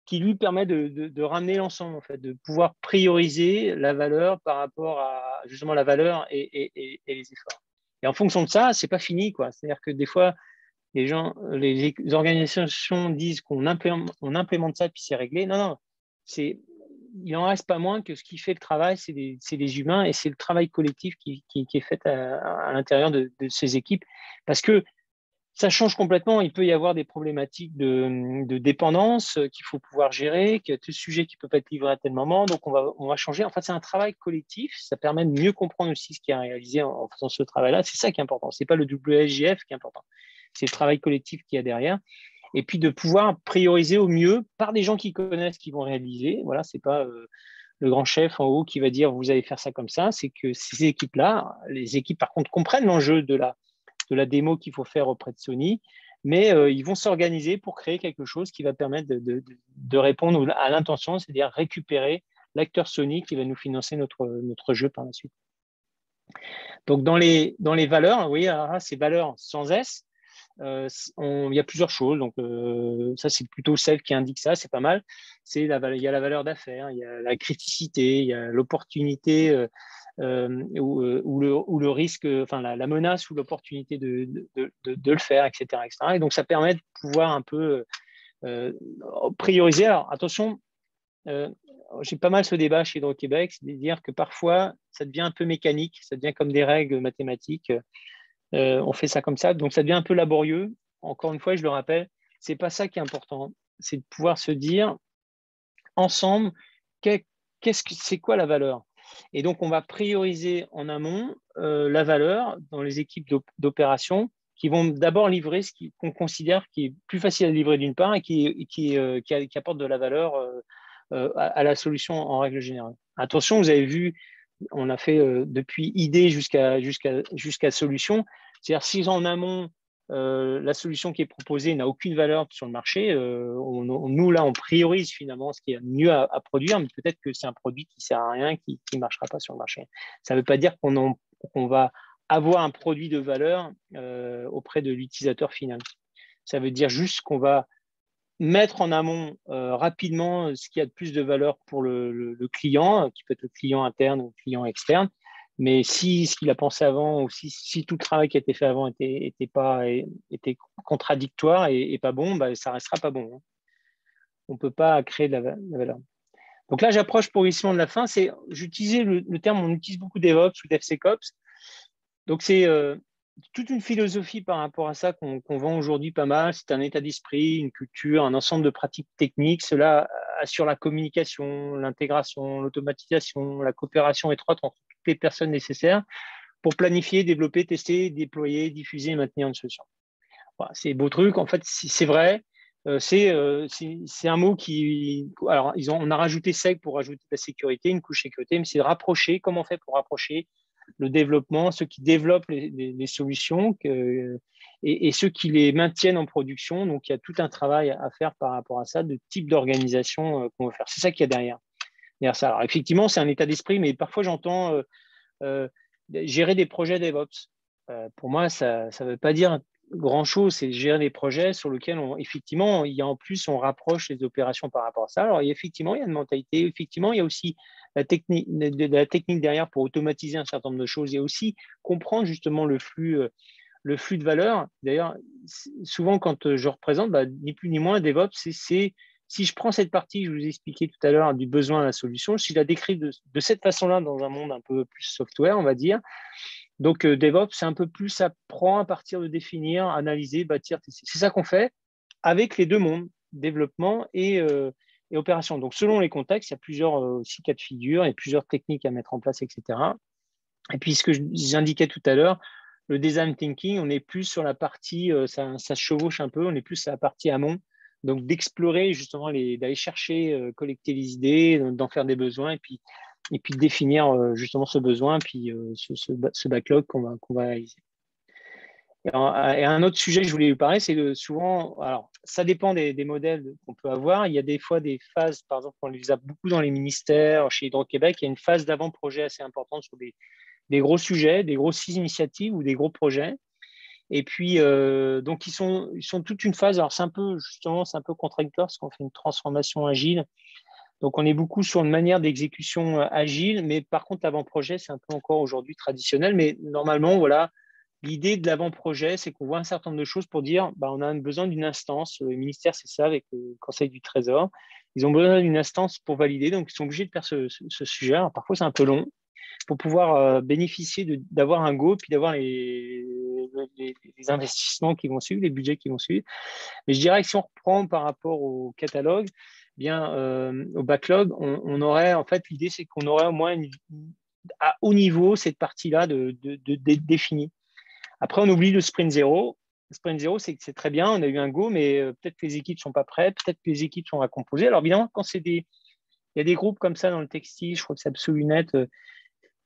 qui lui permet de ramener l'ensemble, en fait, de pouvoir prioriser la valeur par rapport à justement la valeur et les efforts. Et en fonction de ça, c'est pas fini, quoi. C'est-à-dire que des fois, les organisations disent qu'on implémente ça puis c'est réglé. Non, il n'en reste pas moins que ce qui fait le travail, c'est les humains et c'est le travail collectif qui est fait à l'intérieur de ces équipes. Parce que ça change complètement. Il peut y avoir des problématiques de dépendance qu'il faut pouvoir gérer, qu'il y a tel sujet qui ne peut pas être livré à tel moment. Donc, on va changer. En fait, c'est un travail collectif. Ça permet de mieux comprendre aussi ce qui est réalisé en faisant ce travail-là. C'est ça qui est important. Ce n'est pas le WSJF qui est important. C'est le travail collectif qu'il y a derrière. Et puis, de pouvoir prioriser au mieux par des gens qui connaissent, qui vont réaliser. Voilà, ce n'est pas le grand chef en haut qui va dire vous allez faire ça comme ça. C'est que ces équipes-là, les équipes, par contre, comprennent l'enjeu de la démo qu'il faut faire auprès de Sony, mais ils vont s'organiser pour créer quelque chose qui va permettre de répondre à l'intention, c'est-à-dire récupérer l'acteur Sony qui va nous financer notre jeu par la suite. Donc, dans les valeurs, vous voyez, ces valeurs sans S, il y a plusieurs choses. Donc, ça, c'est plutôt celle qui indique ça, c'est pas mal. Il y a la valeur d'affaires, il y a la criticité, il y a l'opportunité ou le risque, enfin la menace ou l'opportunité de le faire, etc., etc. Et donc, ça permet de pouvoir un peu prioriser. Alors, attention, j'ai pas mal ce débat chez Hydro-Québec, c'est de dire que parfois, ça devient un peu mécanique, ça devient comme des règles mathématiques. On fait ça comme ça, donc ça devient un peu laborieux. Encore une fois, je le rappelle, c'est pas ça qui est important. C'est de pouvoir se dire ensemble, c'est quoi la valeur? Et donc, on va prioriser en amont la valeur dans les équipes d'opération qui vont d'abord livrer ce qu'on considère qui est plus facile à livrer d'une part et qui apporte de la valeur à la solution en règle générale. Attention, vous avez vu on a fait depuis idée jusqu'à solution. C'est-à-dire, si en amont, la solution qui est proposée n'a aucune valeur sur le marché, nous, là, on priorise finalement ce qui est mieux à produire, mais peut-être que c'est un produit qui ne sert à rien, qui ne marchera pas sur le marché. Ça ne veut pas dire qu'on va avoir un produit de valeur auprès de l'utilisateur final. Ça veut dire juste qu'on va mettre en amont rapidement ce qui a de plus de valeur pour le client, qui peut être le client interne ou le client externe. Mais si ce qu'il a pensé avant ou si tout le travail qui a été fait avant était contradictoire et pas bon, bah, ça restera pas bon. On ne peut pas créer de la valeur. Donc là, j'approche progressivement de la fin. J'utilisais le terme, on utilise beaucoup DevOps ou DevSecOps. Donc c'est toute une philosophie par rapport à ça qu'on vend aujourd'hui pas mal. C'est un état d'esprit, une culture, un ensemble de pratiques techniques. Cela assure la communication, l'intégration, l'automatisation, la coopération étroite entre toutes les personnes nécessaires pour planifier, développer, tester, déployer, diffuser et maintenir une solution. Voilà, c'est beau truc. En fait, c'est vrai. C'est un mot qui… Alors, on a rajouté SEC pour rajouter la sécurité, une couche sécurité, mais c'est rapprocher. Comment on fait pour rapprocher le développement, ceux qui développent les solutions et ceux qui les maintiennent en production. Donc, il y a tout un travail à faire par rapport à ça, de type d'organisation qu'on veut faire. C'est ça qu'il y a derrière ça. Alors, effectivement, c'est un état d'esprit, mais parfois, j'entends gérer des projets DevOps. Pour moi, ça ne veut pas dire grand-chose. C'est gérer des projets sur lesquels, effectivement, en plus, on rapproche les opérations par rapport à ça. Alors, effectivement, il y a une mentalité. Effectivement, il y a aussi la technique derrière pour automatiser un certain nombre de choses. Il y a aussi comprendre justement le flux de valeur. D'ailleurs, souvent, quand je représente, ni plus ni moins, DevOps, c'est si je prends cette partie que je vous ai expliqué tout à l'heure du besoin à la solution, si je la décris de cette façon-là dans un monde un peu plus software, on va dire. Donc, DevOps, c'est un peu plus, ça prend à partir de définir, analyser, bâtir, tester. C'est ça qu'on fait avec les deux mondes, développement et opération. Donc, selon les contextes, il y a plusieurs aussi cas de figure et plusieurs techniques à mettre en place, etc. Et puis, ce que j'indiquais tout à l'heure, le design thinking, on est plus sur la partie, ça se chevauche un peu, on est plus sur la partie amont. Donc, d'explorer justement, d'aller chercher, collecter les idées, d'en faire des besoins et puis définir justement ce besoin, puis ce backlog qu'on va réaliser. Et un autre sujet que je voulais vous parler, c'est souvent, alors ça dépend des modèles qu'on peut avoir. Il y a des fois des phases, par exemple, on les a beaucoup dans les ministères, chez Hydro-Québec, il y a une phase d'avant-projet assez importante sur des gros sujets, des grosses initiatives ou des gros projets. Et puis, donc, ils sont toute une phase. Alors, c'est un peu contradictoire parce qu'on fait une transformation agile. Donc, on est beaucoup sur une manière d'exécution agile, mais par contre, l'avant-projet, c'est un peu encore aujourd'hui traditionnel. Mais normalement, voilà, l'idée de l'avant-projet, c'est qu'on voit un certain nombre de choses pour dire on a besoin d'une instance. Le ministère, c'est ça, avec le Conseil du Trésor. Ils ont besoin d'une instance pour valider, donc ils sont obligés de faire ce sujet. Alors, parfois, c'est un peu long pour pouvoir bénéficier d'avoir un go, puis d'avoir les investissements qui vont suivre, les budgets qui vont suivre. Mais je dirais que si on reprend par rapport au catalogue, au backlog, on aurait, en fait, l'idée, c'est qu'on aurait au moins à haut niveau cette partie-là de définie. Après, on oublie le sprint zéro. Le sprint zéro, c'est très bien, on a eu un go, mais peut-être que les équipes ne sont pas prêtes, peut-être que les équipes sont à composer. Alors, évidemment, quand il y a des groupes comme ça dans le textile, je crois que c'est Absolunet,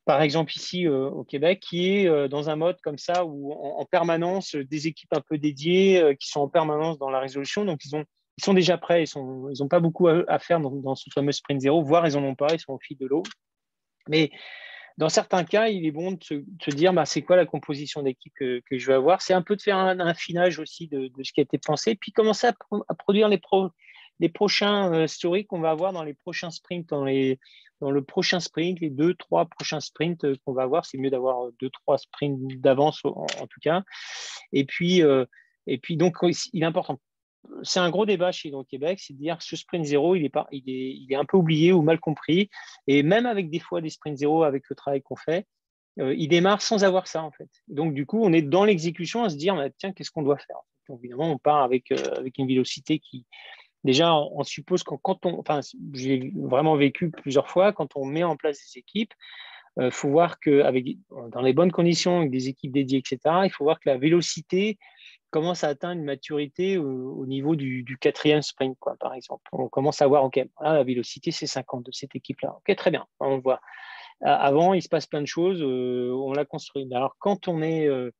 par exemple ici au Québec, qui est dans un mode comme ça où en permanence, des équipes un peu dédiées qui sont en permanence dans la résolution. Donc, ils sont déjà prêts, ils n'ont pas beaucoup à faire dans ce fameux sprint zéro, voire ils n'en ont pas, ils sont au fil de l'eau. Mais dans certains cas, il est bon de se dire c'est quoi la composition d'équipe que je vais avoir. C'est un peu de faire un affinage aussi de ce qui a été pensé, puis commencer à produire les prochains stories qu'on va avoir dans les prochains sprints, dans le prochain sprint, les 2-3 prochains sprints qu'on va avoir. C'est mieux d'avoir 2-3 sprints d'avance en tout cas. Et puis donc, il est important. C'est un gros débat chez Hydro-Québec, c'est de dire que ce sprint zéro, il est un peu oublié ou mal compris. Et même avec des fois des sprints zéro, avec le travail qu'on fait, il démarre sans avoir ça, en fait. Donc, du coup, on est dans l'exécution à se dire, tiens, qu'est-ce qu'on doit faire? Donc, évidemment, on part avec une vélocité qui… Déjà, on suppose que j'ai vraiment vécu plusieurs fois, quand on met en place des équipes, il faut voir que dans les bonnes conditions, avec des équipes dédiées, etc., il faut voir que la vélocité commence à atteindre une maturité au niveau du 4e sprint, par exemple. On commence à voir, OK, la vélocité, c'est 50 de cette équipe-là. OK, très bien, on voit. Avant, il se passe plein de choses, on l'a construit. Alors, quand on n'est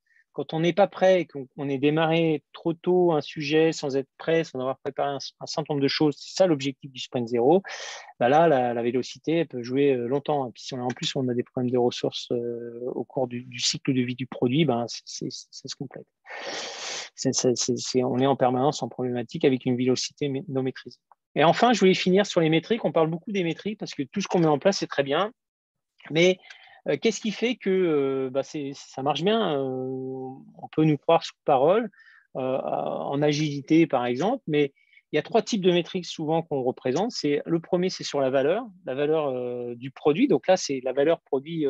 pas prêt et qu'on est démarré trop tôt un sujet sans être prêt, sans avoir préparé un certain nombre de choses, c'est ça l'objectif du sprint zéro, bah là, la vélocité, elle peut jouer longtemps. Et puis si en plus on a des problèmes de ressources au cours du cycle de vie du produit, ben, ça se complète. On est en permanence en problématique avec une vélocité non maîtrisée. Et enfin, je voulais finir sur les métriques. On parle beaucoup des métriques parce que tout ce qu'on met en place, c'est très bien. Mais qu'est-ce qui fait que ça marche bien? On peut nous croire sous parole, en agilité par exemple, mais il y a 3 types de métriques souvent qu'on représente. Le premier, c'est sur la valeur du produit. Donc là, c'est la valeur produit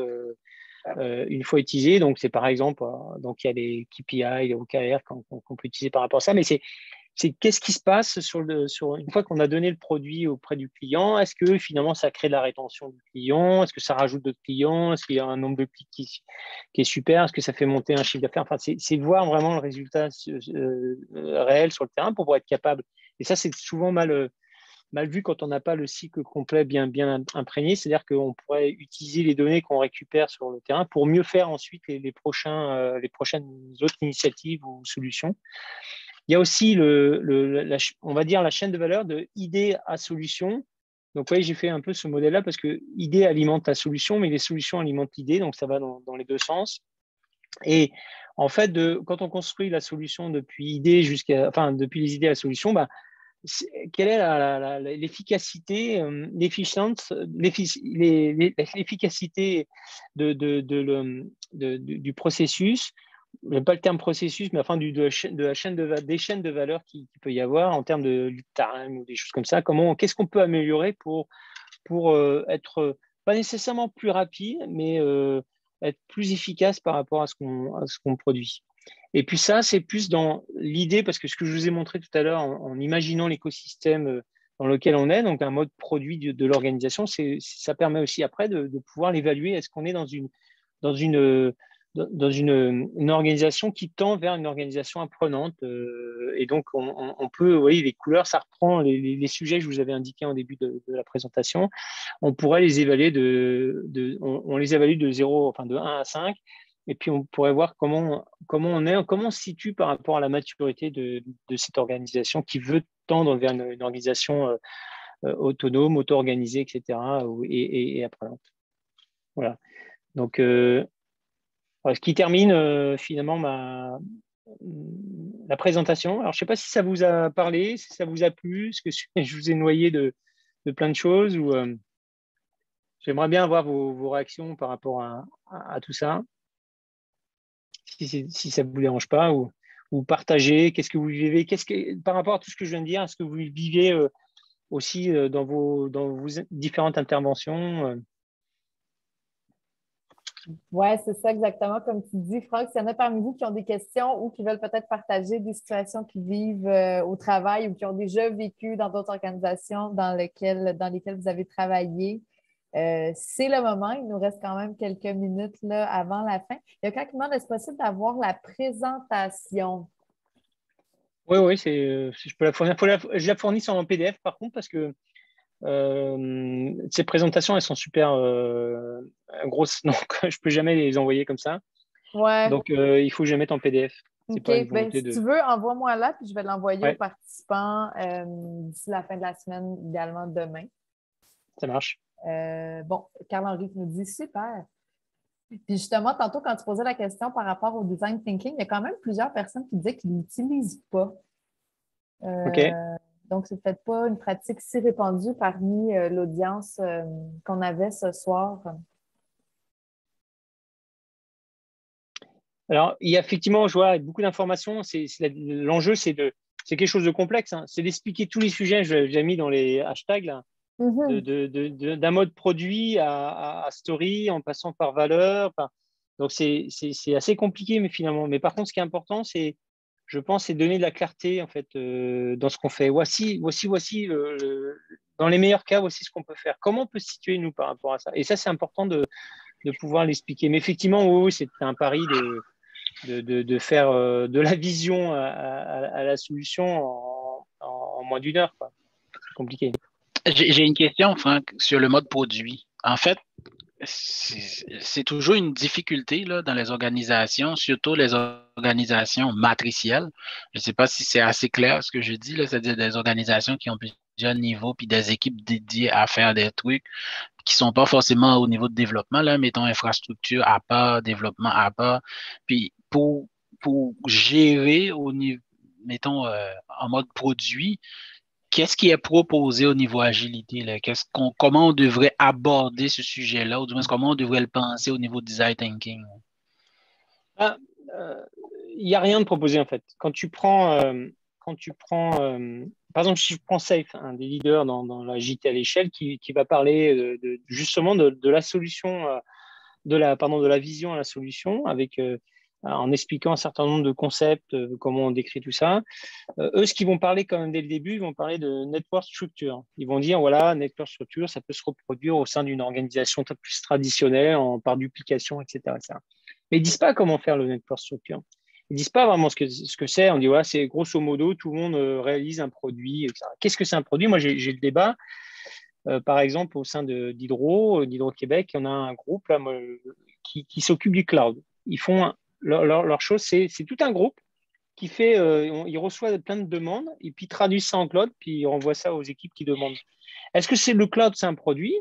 une fois utilisée. Donc c'est par exemple, donc il y a les KPI, les OKR qu'on peut utiliser par rapport à ça, mais c'est qu'est-ce qui se passe une fois qu'on a donné le produit auprès du client. Est-ce que finalement ça crée de la rétention du client? Est-ce que ça rajoute d'autres clients? Est-ce qu'il y a un nombre de clics qui est super? Est-ce que ça fait monter un chiffre d'affaires? Enfin, c'est voir vraiment le résultat réel sur le terrain pour pouvoir être capable. Et ça, c'est souvent mal vu quand on n'a pas le cycle complet bien imprégné. C'est-à-dire qu'on pourrait utiliser les données qu'on récupère sur le terrain pour mieux faire ensuite les prochaines autres initiatives ou solutions. Il y a aussi on va dire la chaîne de valeur de idée à solution. Donc, oui, j'ai fait un peu ce modèle-là parce que idée alimente la solution, mais les solutions alimentent l'idée, donc ça va dans les deux sens. Et en fait, quand on construit la solution depuis les idées à la solution, quelle est l'efficacité, l'efficacité du processus? Même pas le terme processus, mais enfin des chaînes de valeur qu'il peut y avoir en termes de lead time ou des choses comme ça. Qu'est-ce qu'on peut améliorer pour être pas nécessairement plus rapide, mais être plus efficace par rapport à ce qu'on produit. Et puis ça, c'est plus dans l'idée, parce que ce que je vous ai montré tout à l'heure, en imaginant l'écosystème dans lequel on est, donc un mode produit de l'organisation, ça permet aussi après de pouvoir l'évaluer. Est-ce qu'on est dans une organisation qui tend vers une organisation apprenante. Et donc, on peut, vous voyez, les couleurs, ça reprend les sujets que je vous avais indiqués en début de la présentation. On pourrait les évaluer on les évalue de 0, enfin de 1 à 5. Et puis, on pourrait voir comment on se situe par rapport à la maturité de cette organisation qui veut tendre vers une organisation autonome, auto-organisée, etc. et apprenante. Voilà. Donc, ce qui termine finalement la présentation. Alors, je ne sais pas si ça vous a parlé, si ça vous a plu, est-ce que je vous ai noyé de plein de choses ou j'aimerais bien avoir vos réactions par rapport à tout ça, si ça ne vous dérange pas, ou partager, qu'est-ce que vous vivez, par rapport à tout ce que je viens de dire, est-ce que vous vivez aussi dans vos différentes interventions Oui, c'est ça exactement comme tu dis, Franck. S'il y en a parmi vous qui ont des questions ou qui veulent peut-être partager des situations qu'ils vivent au travail ou qui ont déjà vécu dans d'autres organisations dans lesquelles vous avez travaillé, c'est le moment. Il nous reste quand même quelques minutes là, avant la fin. Il y a quelqu'un qui demande, est-ce possible d'avoir la présentation? Oui, je peux la fournir. Je la fournis en PDF par contre parce que ces présentations, elles sont super grosses, donc je ne peux jamais les envoyer comme ça. Ouais. Donc, il faut que je les mette en PDF. OK. Si tu veux, envoie-moi là, puis je vais l'envoyer aux participants d'ici la fin de la semaine, idéalement demain. Ça marche. Bon, Carl-Henri nous dit super. Puis justement, tantôt, quand tu posais la question par rapport au design thinking, il y a quand même plusieurs personnes qui disaient qu'ils ne l'utilisent pas. OK. Donc, c'est peut-être pas une pratique si répandue parmi l'audience qu'on avait ce soir. Alors, il y a effectivement, je vois beaucoup d'informations. L'enjeu, c'est quelque chose de complexe. Hein. C'est d'expliquer tous les sujets. J'ai mis dans les hashtags là, d'un mode produit à story, en passant par valeur. Donc, c'est assez compliqué, mais finalement. Mais par contre, ce qui est important, je pense, c'est donner de la clarté en fait dans ce qu'on fait. Voici dans les meilleurs cas, voici ce qu'on peut faire. Comment on peut se situer nous par rapport à ça? Et ça, c'est important de pouvoir l'expliquer. Mais effectivement, oui, c'est un pari de faire de la vision à la solution en moins d'une heure. C'est compliqué. J'ai une question, Franck, sur le mode produit. En fait, c'est toujours une difficulté là, dans les organisations, surtout les organisations matricielles. Je ne sais pas si c'est assez clair ce que je dis, là, c'est-à-dire des organisations qui ont plusieurs niveaux, puis des équipes dédiées à faire des trucs qui ne sont pas forcément au niveau de développement, là, mettons infrastructure à part, développement à part. Puis pour gérer au niveau, mettons, en mode produit, qu'est-ce qui est proposé au niveau agilité, là? Comment on devrait aborder ce sujet-là, ou du moins comment on devrait le penser au niveau design thinking? Ah, il n'y a rien de proposé en fait. Par exemple, si je prends Safe, un des leaders dans l'agilité à l'échelle, qui va parler justement de la solution, de la vision à la solution, en expliquant un certain nombre de concepts, comment on décrit tout ça. Eux, ce qu'ils vont parler quand même dès le début, ils vont parler de network structure. Ils vont dire, voilà, network structure, ça peut se reproduire au sein d'une organisation plus traditionnelle, par duplication, etc., etc. Mais ils ne disent pas comment faire le network structure. Ils ne disent pas vraiment ce que c'est. On dit, voilà, c'est grosso modo, tout le monde réalise un produit, etc. Qu'est-ce que c'est un produit? Moi, j'ai le débat. Par exemple, au sein d'Hydro-Québec, on a un groupe là, qui s'occupe du cloud. Ils font leur chose, c'est tout un groupe qui fait, il reçoit plein de demandes et puis il traduit ça en cloud, puis il renvoie ça aux équipes qui demandent. Est-ce que c'est le cloud, c'est un produit?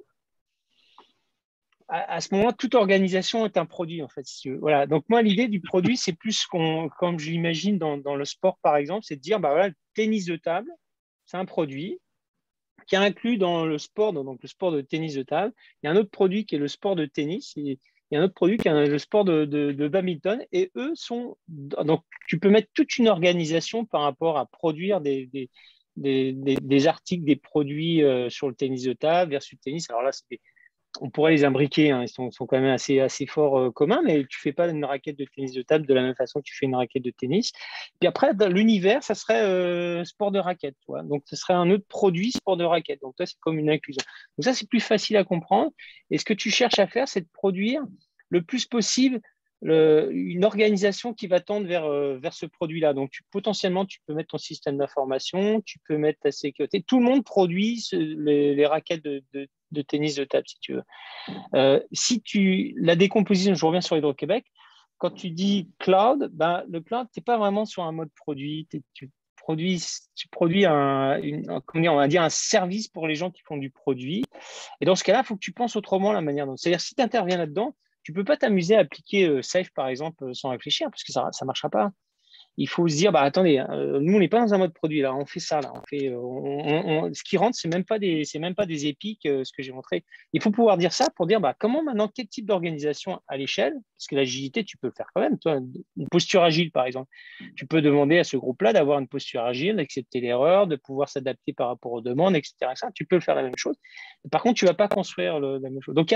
À ce moment-là, toute organisation est un produit, en fait. Si tu veux. Voilà. Donc, moi, l'idée du produit, c'est plus comme je l'imagine dans le sport, par exemple, c'est de dire, bah, voilà, le tennis de table, c'est un produit qui est inclus dans le sport, donc le sport de tennis de table. Il y a un autre produit qui est le sport de tennis. Il y a un autre produit qui est le sport de badminton. Et eux sont. Donc, tu peux mettre toute une organisation par rapport à produire des articles, des produits sur le tennis de table versus le tennis. Alors là, on pourrait les imbriquer, hein. Ils sont quand même assez forts communs, mais tu ne fais pas une raquette de tennis de table de la même façon que tu fais une raquette de tennis. Puis après, dans l'univers, ça serait sport de raquette. Toi. Donc, ce serait un autre produit sport de raquette. Donc, toi, c'est comme une inclusion. Donc, ça, c'est plus facile à comprendre. Et ce que tu cherches à faire, c'est de produire le plus possible une organisation qui va tendre vers ce produit-là. Donc, potentiellement, tu peux mettre ton système d'information, tu peux mettre ta sécurité. Tout le monde produit les raquettes de tennis de table, si tu veux. La décomposition, je reviens sur Hydro-Québec, quand tu dis cloud, ben, le cloud, tu n'es pas vraiment sur un mode produit. Tu produis comment dire, on va dire un service pour les gens qui font du produit. Et dans ce cas-là, il faut que tu penses autrement la manière dont. C'est-à-dire, si tu interviens là-dedans, tu ne peux pas t'amuser à appliquer Safe, par exemple, sans réfléchir, parce que ça ne marchera pas. Il faut se dire, bah attendez, nous on n'est pas dans un mode produit là, on fait ça là, ce qui rentre, c'est même pas des épiques, ce que j'ai montré. Il faut pouvoir dire ça pour dire, bah comment maintenant, quel type d'organisation à l'échelle, parce que l'agilité, tu peux le faire quand même, toi, une posture agile par exemple. Tu peux demander à ce groupe-là d'avoir une posture agile, d'accepter l'erreur, de pouvoir s'adapter par rapport aux demandes, etc. Ça, tu peux faire la même chose. Par contre, tu ne vas pas construire la même chose. Donc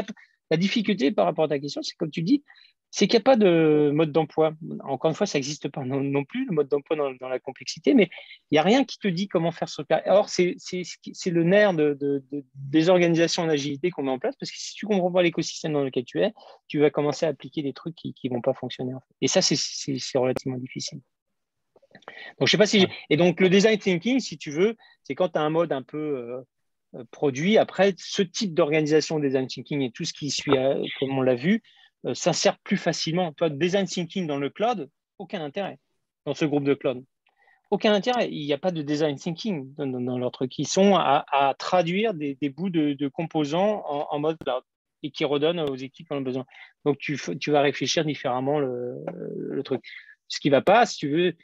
la difficulté par rapport à ta question, c'est comme tu dis, c'est qu'il n'y a pas de mode d'emploi. Encore une fois, ça n'existe pas non plus, le mode d'emploi dans la complexité, mais il n'y a rien qui te dit comment faire ce cas. Alors, c'est le nerf des organisations en agilité qu'on met en place, parce que si tu ne comprends pas l'écosystème dans lequel tu es, tu vas commencer à appliquer des trucs qui ne vont pas fonctionner. En fait. Et ça, c'est relativement difficile. Donc, je sais pas si Et donc, le design thinking, si tu veux, c'est quand tu as un mode un peu produit. Après, ce type d'organisation design thinking et tout ce qui suit, comme on l'a vu, s'insère plus facilement. Toi, design thinking dans le cloud, aucun intérêt. Dans ce groupe de cloud, aucun intérêt. Il n'y a pas de design thinking dans leur truc. Ils sont à traduire des bouts de composants en mode cloud et qui redonnent aux équipes qui en ont besoin. Donc, tu vas réfléchir différemment le truc. Ce qui ne va pas, si tu veux,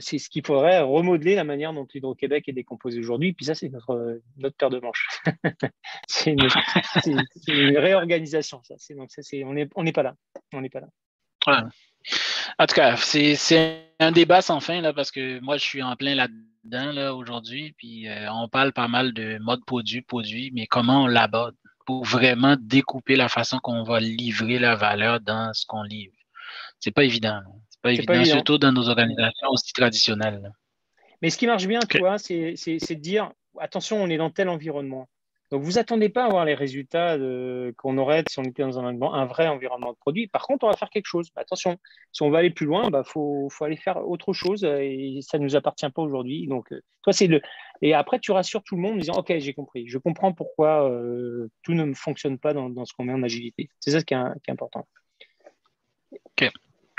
c'est ce qu'il faudrait remodeler la manière dont Hydro-Québec est décomposé aujourd'hui. Puis ça, c'est notre paire de manches. c'est une réorganisation. Ça. Donc, on n'est pas là. On n'est pas là. Ouais. En tout cas, c'est un débat sans fin là, parce que moi, je suis en plein là-dedans là, aujourd'hui. Puis on parle pas mal de mode produit, mais comment on l'aborde pour vraiment découper la façon qu'on va livrer la valeur dans ce qu'on livre. C'est pas évident. C'est pas évident, surtout dans nos organisations aussi traditionnelles. Là. Mais ce qui marche bien, tu vois, c'est de dire attention, on est dans tel environnement. Donc, vous attendez pas à avoir les résultats qu'on aurait si on était dans un vrai environnement de produit. Par contre, on va faire quelque chose. Attention, si on va aller plus loin, faut aller faire autre chose et ça ne nous appartient pas aujourd'hui. Donc, toi, et après, tu rassures tout le monde en disant, OK, j'ai compris. Je comprends pourquoi tout ne fonctionne pas dans ce qu'on met en agilité. C'est ça qui est important. OK.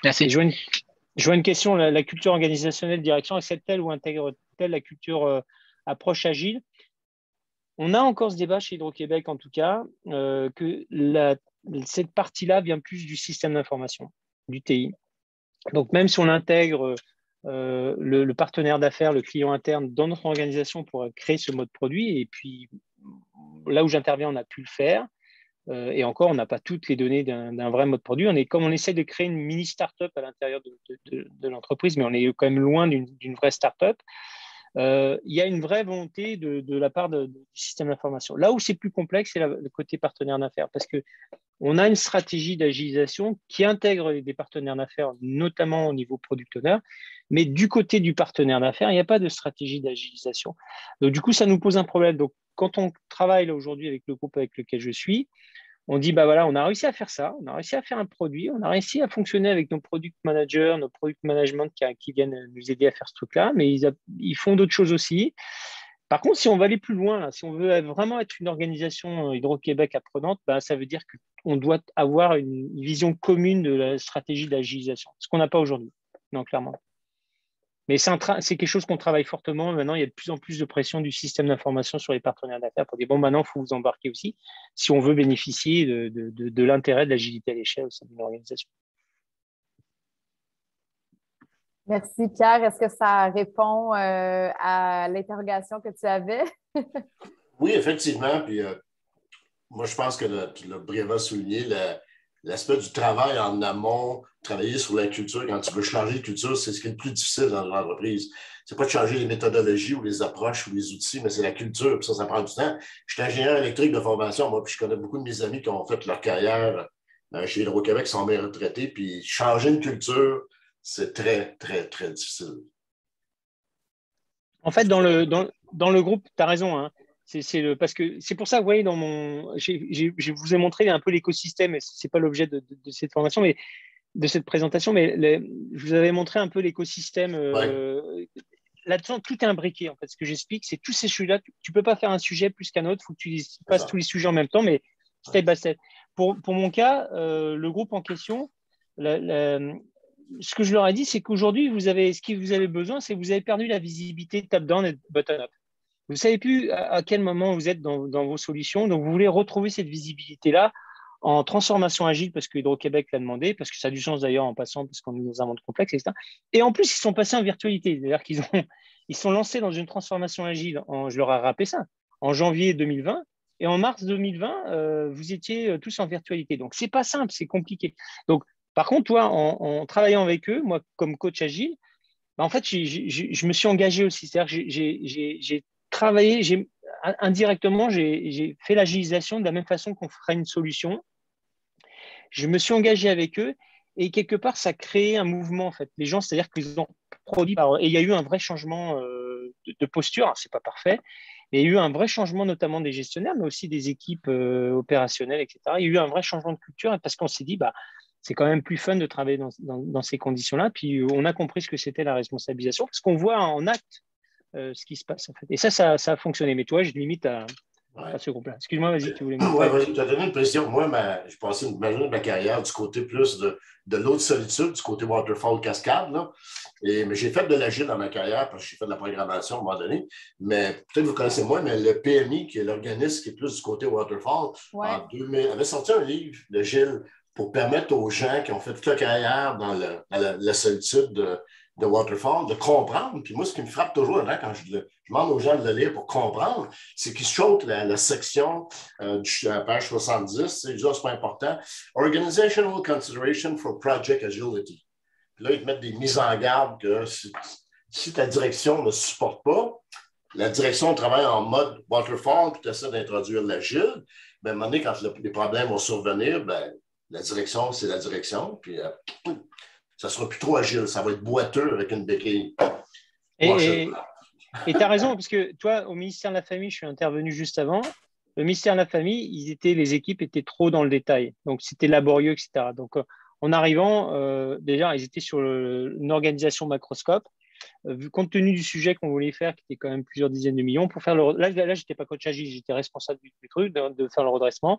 Merci. Et je vois une question. La culture organisationnelle direction, accepte-t-elle ou intègre-t-elle la culture approche agile? On a encore ce débat chez Hydro-Québec, en tout cas, que cette partie-là vient plus du système d'information, du TI. Donc, même si on intègre le partenaire d'affaires, le client interne dans notre organisation pour créer ce mode produit, et puis là où j'interviens, on a pu le faire. Et encore, on n'a pas toutes les données d'un vrai mode produit. Comme on essaie de créer une mini start-up à l'intérieur de l'entreprise, mais on est quand même loin d'une vraie start-up. Il y a une vraie volonté de la part du système d'information. Là où c'est plus complexe, c'est le côté partenaire d'affaires, parce qu'on a une stratégie d'agilisation qui intègre des partenaires d'affaires, notamment au niveau product owner, mais du côté du partenaire d'affaires, il n'y a pas de stratégie d'agilisation. Donc, du coup, ça nous pose un problème. Donc, quand on travaille là aujourd'hui avec le groupe avec lequel je suis, on dit, bah voilà, on a réussi à faire ça, on a réussi à faire un produit, on a réussi à fonctionner avec nos product managers, nos product management qui viennent nous aider à faire ce truc-là, mais ils font d'autres choses aussi. Par contre, si on va aller plus loin, là, si on veut vraiment être une organisation Hydro-Québec apprenante, bah, ça veut dire qu'on doit avoir une vision commune de la stratégie d'agilisation, ce qu'on n'a pas aujourd'hui, non, clairement. Mais c'est quelque chose qu'on travaille fortement. Maintenant, il y a de plus en plus de pression du système d'information sur les partenaires d'affaires pour dire, bon, maintenant, il faut vous embarquer aussi si on veut bénéficier de l'intérêt de l'agilité à l'échelle au sein d'une organisation. Merci, Pierre. Est-ce que ça répond à l'interrogation que tu avais? Oui, effectivement. Puis, moi, je pense que tu l'as brièvement souligné, l'aspect du travail en amont, travailler sur la culture, quand tu veux changer de culture, c'est ce qui est le plus difficile dans une entreprise. Ce n'est pas de changer les méthodologies ou les approches ou les outils, mais c'est la culture. Puis ça prend du temps. Je suis ingénieur électrique de formation, moi, puis je connais beaucoup de mes amis qui ont fait leur carrière chez Hydro-Québec, qui sont bien retraités. Puis changer une culture, c'est très, très, très difficile. En fait, dans le groupe, tu as raison, hein. Parce que c'est pour ça, vous voyez, je vous ai montré un peu l'écosystème, et ce n'est pas l'objet de cette formation, mais de cette présentation, mais je vous avais montré un peu l'écosystème. Là-dedans, tout est imbriqué, en fait. Ce que j'explique, c'est tous ces sujets-là. Tu ne peux pas faire un sujet plus qu'un autre, il faut que tu passes tous les sujets en même temps, mais step by step. Pour mon cas, le groupe en question, ce que je leur ai dit, c'est qu'aujourd'hui, ce que vous avez besoin, c'est que vous avez perdu la visibilité top-down et bottom-up. Vous ne savez plus à quel moment vous êtes dans vos solutions, donc vous voulez retrouver cette visibilité-là en transformation agile, parce que Hydro-Québec l'a demandé, parce que ça a du sens d'ailleurs en passant, parce qu'on est dans un monde complexe, etc. Et en plus, ils sont passés en virtualité, c'est-à-dire ils sont lancés dans une transformation agile, je leur ai rappelé ça, en janvier 2020, et en mars 2020, vous étiez tous en virtualité. Donc, ce n'est pas simple, c'est compliqué. Donc, par contre, toi, en travaillant avec eux, moi, comme coach agile, en fait, je me suis engagé aussi. C'est-à-dire que j'ai travaillé, indirectement, j'ai fait l'agilisation de la même façon qu'on ferait une solution. Je me suis engagé avec eux et quelque part, ça a créé un mouvement, en fait. Les gens, c'est-à-dire qu'ils ont produit. Et il y a eu un vrai changement de posture. Ce n'est pas parfait. Mais il y a eu un vrai changement, notamment des gestionnaires, mais aussi des équipes opérationnelles, etc. Il y a eu un vrai changement de culture parce qu'on s'est dit, c'est quand même plus fun de travailler dans ces conditions-là. Puis on a compris ce que c'était la responsabilisation parce qu'on voit en acte ce qui se passe, en fait. Et ça a fonctionné. Mais toi, je limite à ce groupe-là. Excuse-moi, vas-y, tu voulais me dire. Oui, tu as donné une précision. Moi, j'ai passé une majorité de ma carrière du côté plus de l'autre solitude, du côté waterfall cascade. Là. Mais j'ai fait de l'agile dans ma carrière parce que j'ai fait de la programmation à un moment donné. Mais peut-être que vous connaissez moins, mais le PMI, qui est l'organisme qui est plus du côté waterfall, en 2000, avait sorti un livre de Gilles pour permettre aux gens qui ont fait toute leur carrière dans la solitude de waterfall de comprendre. Puis moi, ce qui me frappe toujours quand je demande aux gens de le lire pour comprendre, c'est qu'ils sautent la section à la page 70, c'est pas important. Organizational Consideration for Project Agility. Puis là, ils te mettent des mises en garde que si ta direction ne supporte pas, la direction travaille en mode waterfall, puis tu essaies d'introduire l'agile, à un moment donné, quand les problèmes vont survenir, la direction, c'est la direction, puis ça ne sera plus trop agile, ça va être boiteux avec une béquille. Et tu as raison, parce que toi, au ministère de la Famille, je suis intervenu juste avant. le ministère de la Famille, les équipes étaient trop dans le détail. Donc, c'était laborieux, etc. Donc, en arrivant, déjà, ils étaient sur une organisation macroscope. Compte tenu du sujet qu'on voulait faire, qui était quand même plusieurs dizaines de millions, pour faire là, je n'étais pas coach agile, j'étais responsable du truc, de faire le redressement.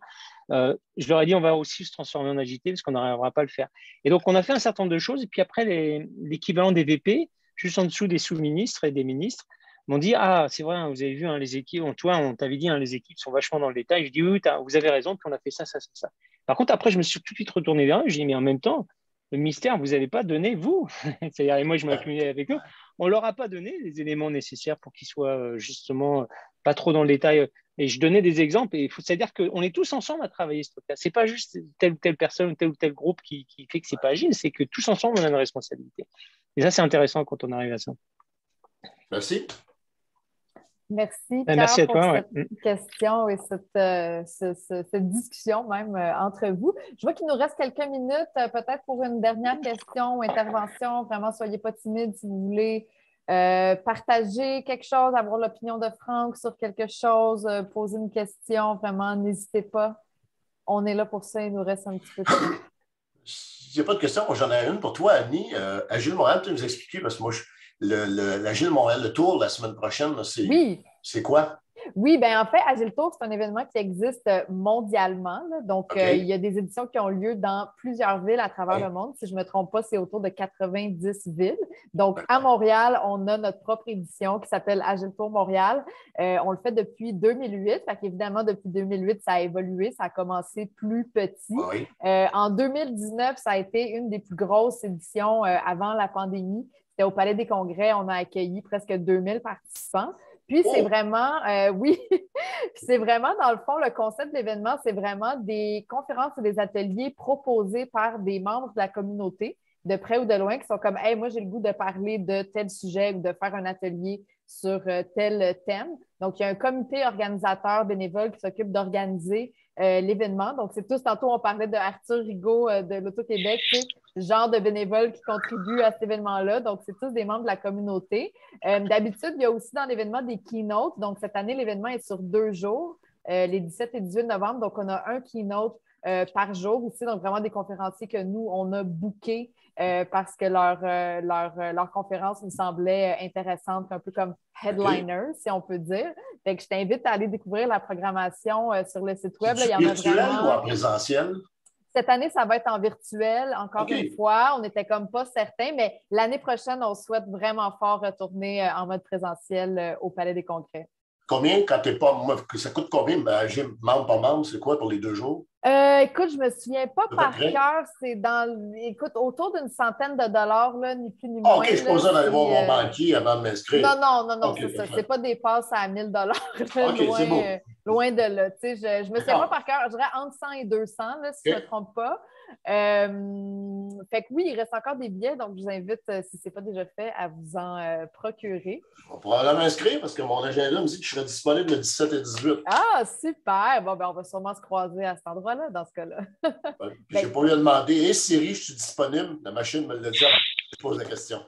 Je leur ai dit, on va aussi se transformer en agilité parce qu'on n'arrivera pas à le faire. Et donc, on a fait un certain nombre de choses. Et puis après, l'équivalent des VP, juste en dessous des sous-ministres et des ministres, m'ont dit, ah, c'est vrai, vous avez vu, hein, les équipes, toi, on t'avait dit, hein, les équipes sont vachement dans le détail. Je dis, oui, vous avez raison, puis on a fait ça, ça, ça, ça. Par contre, après, je me suis tout de suite retourné vers eux. Je dis, mais en même temps, le ministère, vous n'avez pas donné, vous, c'est-à-dire, et moi, je m'accumulais avec eux, on ne leur a pas donné les éléments nécessaires pour qu'ils soient justement pas trop dans le détail. Et je donnais des exemples, et il faut c'est-à-dire qu'on est tous ensemble à travailler ce truc-là. Ce n'est pas juste telle ou telle personne, tel ou tel groupe qui fait que ce n'est pas agile, c'est que tous ensemble, on a une responsabilité. Et ça, c'est intéressant quand on arrive à ça. Merci. Merci, Pierre, merci à pour toi, cette question et cette discussion même entre vous. Je vois qu'il nous reste quelques minutes, peut-être pour une dernière question ou intervention. Vraiment, soyez pas timide si vous voulez partager quelque chose, avoir l'opinion de Franck sur quelque chose, poser une question. Vraiment, n'hésitez pas. On est là pour ça. Il nous reste un petit peu de temps. S'il n'y a pas de question, moi, j'en ai une pour toi, Annie. Agile Montréal, tu peux nous expliquer, parce que moi, l'Agile Montréal, le tour la semaine prochaine, c'est quoi? Oui, bien en fait, Agile Tour, c'est un événement qui existe mondialement. Là. Donc, il y a des éditions qui ont lieu dans plusieurs villes à travers le monde. Si je ne me trompe pas, c'est autour de 90 villes. Donc, à Montréal, on a notre propre édition qui s'appelle Agile Tour Montréal. On le fait depuis 2008. Fait qu'évidemment, depuis 2008, ça a évolué. Ça a commencé plus petit. Oui. En 2019, ça a été une des plus grosses éditions avant la pandémie. C'était au Palais des Congrès. On a accueilli presque 2000 participants. Puis, c'est vraiment, oui, c'est vraiment, dans le fond, le concept de l'événement, c'est vraiment des conférences et des ateliers proposés par des membres de la communauté, de près ou de loin, qui sont comme, hey, moi, j'ai le goût de parler de tel sujet ou de faire un atelier sur tel thème. Donc, il y a un comité organisateur bénévole qui s'occupe d'organiser l'événement. Donc, c'est tous, tantôt, on parlait de Arthur Rigaud de l'Auto-Québec, tu sais, genre de bénévoles qui contribuent à cet événement-là. Donc, c'est tous des membres de la communauté. D'habitude, il y a aussi dans l'événement des keynotes. Donc, cette année, l'événement est sur 2 jours, les 17 et 18 novembre. Donc, on a un keynote par jour aussi. Donc, vraiment des conférenciers que nous, on a bookés parce que leur conférence nous semblait intéressante, un peu comme headliner, si on peut dire. Fait que je t'invite à aller découvrir la programmation sur le site web. C'est virtuel ou en présentiel? Cette année, ça va être en virtuel, encore une fois. On n'était comme pas certains, mais l'année prochaine, on souhaite vraiment fort retourner en mode présentiel au Palais des Congrès. Combien, quand tu n'es pas. Ça coûte combien, membre par membre? C'est quoi pour les 2 jours? Écoute, je ne me souviens pas par cœur. C'est autour d'une centaine de dollars, là, ni plus ni moins. OK, je suis pas besoin d'aller voir mon banquier avant de m'inscrire. Non, c'est ça. C'est pas des passes à 1000 dollars. OK, c'est beau. Loin de là. Je ne me souviens pas par cœur. Je dirais entre 100 et 200, là, si je ne me trompe pas. Fait que oui, il reste encore des billets, donc je vous invite, si ce n'est pas déjà fait, à vous en procurer. On pourra m'inscrire parce que mon agenda me dit que je serai disponible le 17 et 18. Ah, super! Bon, ben, on va sûrement se croiser à cet endroit-là, dans ce cas-là. Je n'ai pas eu à demander, hey, Siri, je suis disponible? La machine me l'a dit avant que je pose la question.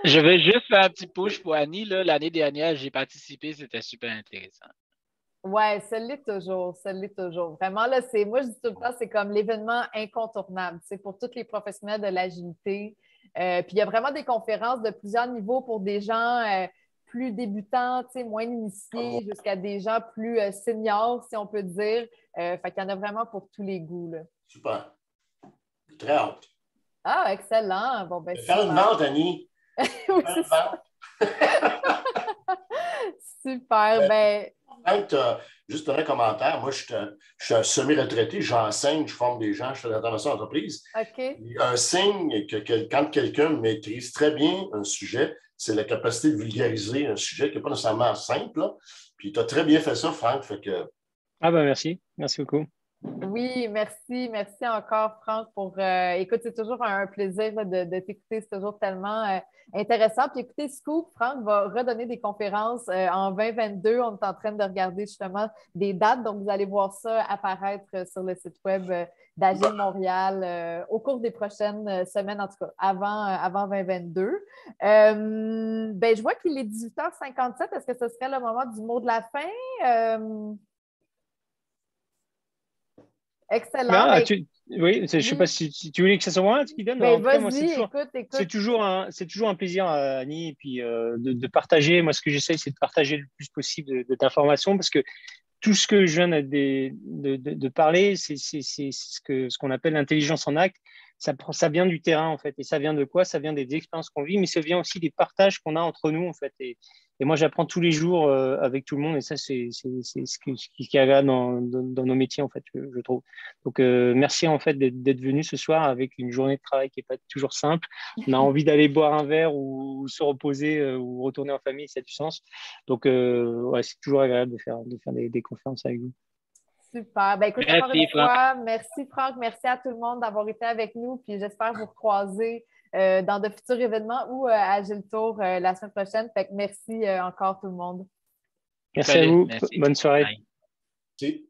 Je vais juste faire un petit push pour Annie. L'année dernière, j'ai participé, c'était super intéressant. Oui, ça l'est toujours, ça l'est toujours. Vraiment, là, moi, je dis tout le temps, c'est comme l'événement incontournable, c'est pour tous les professionnels de l'agilité. Puis il y a vraiment des conférences de plusieurs niveaux pour des gens plus débutants, moins initiés, jusqu'à des gens plus seniors, si on peut dire. Fait qu'il y en a vraiment pour tous les goûts, là. Super. Très hâte. Ah, excellent. Bon, ben, faire une vente, Annie. Oui, c'est ça. Super. Ben, juste un commentaire. Moi, je suis un semi-retraité, j'enseigne, je forme des gens, je fais de l'intervention d'entreprise. OK. Un signe que quand quelqu'un maîtrise très bien un sujet, c'est la capacité de vulgariser un sujet qui n'est pas nécessairement simple. Là. Puis tu as très bien fait ça, Franck. Fait que... Ah ben merci. Merci beaucoup. Oui, merci. Merci encore, Franck, pour. Écoute, c'est toujours un plaisir là, de t'écouter. C'est toujours tellement intéressant. Puis écoutez, Scoop, Franck va redonner des conférences en 2022. On est en train de regarder justement des dates. Donc, vous allez voir ça apparaître sur le site web d'Agile Montréal au cours des prochaines semaines, en tout cas, avant 2022. Ben, je vois qu'il est 18h57. Est-ce que ce serait le moment du mot de la fin? Excellent. Ah, Ben, oui, je ne sais pas si tu voulais que ça soit moi qui donne. ben En tout cas, moi, vas-y, écoute. c'est toujours un plaisir, Annie, et puis de partager. Moi, ce que j'essaye, c'est de partager le plus possible d'informations parce que tout ce que je viens de parler, c'est ce qu'on appelle l'intelligence en acte. Ça vient du terrain, en fait. Et ça vient de quoi? Ça vient des expériences qu'on vit, mais ça vient aussi des partages qu'on a entre nous, en fait. Et moi, j'apprends tous les jours avec tout le monde. Et ça, c'est ce qui est agréable dans nos métiers, en fait, je trouve. Donc, merci, en fait, d'être venu ce soir avec une journée de travail qui n'est pas toujours simple. On a envie d'aller boire un verre ou se reposer ou retourner en famille, ça a du sens. Donc, ouais, c'est toujours agréable de faire des conférences avec vous. Super. Ben, écoute, encore une Merci, Franck. fois, merci Franck, merci à tout le monde d'avoir été avec nous. Puis j'espère vous recroiser dans de futurs événements ou à Agile Tour la semaine prochaine. Fait que merci encore tout le monde. Merci à Salut, vous. merci. Bonne soirée. Bye. Si.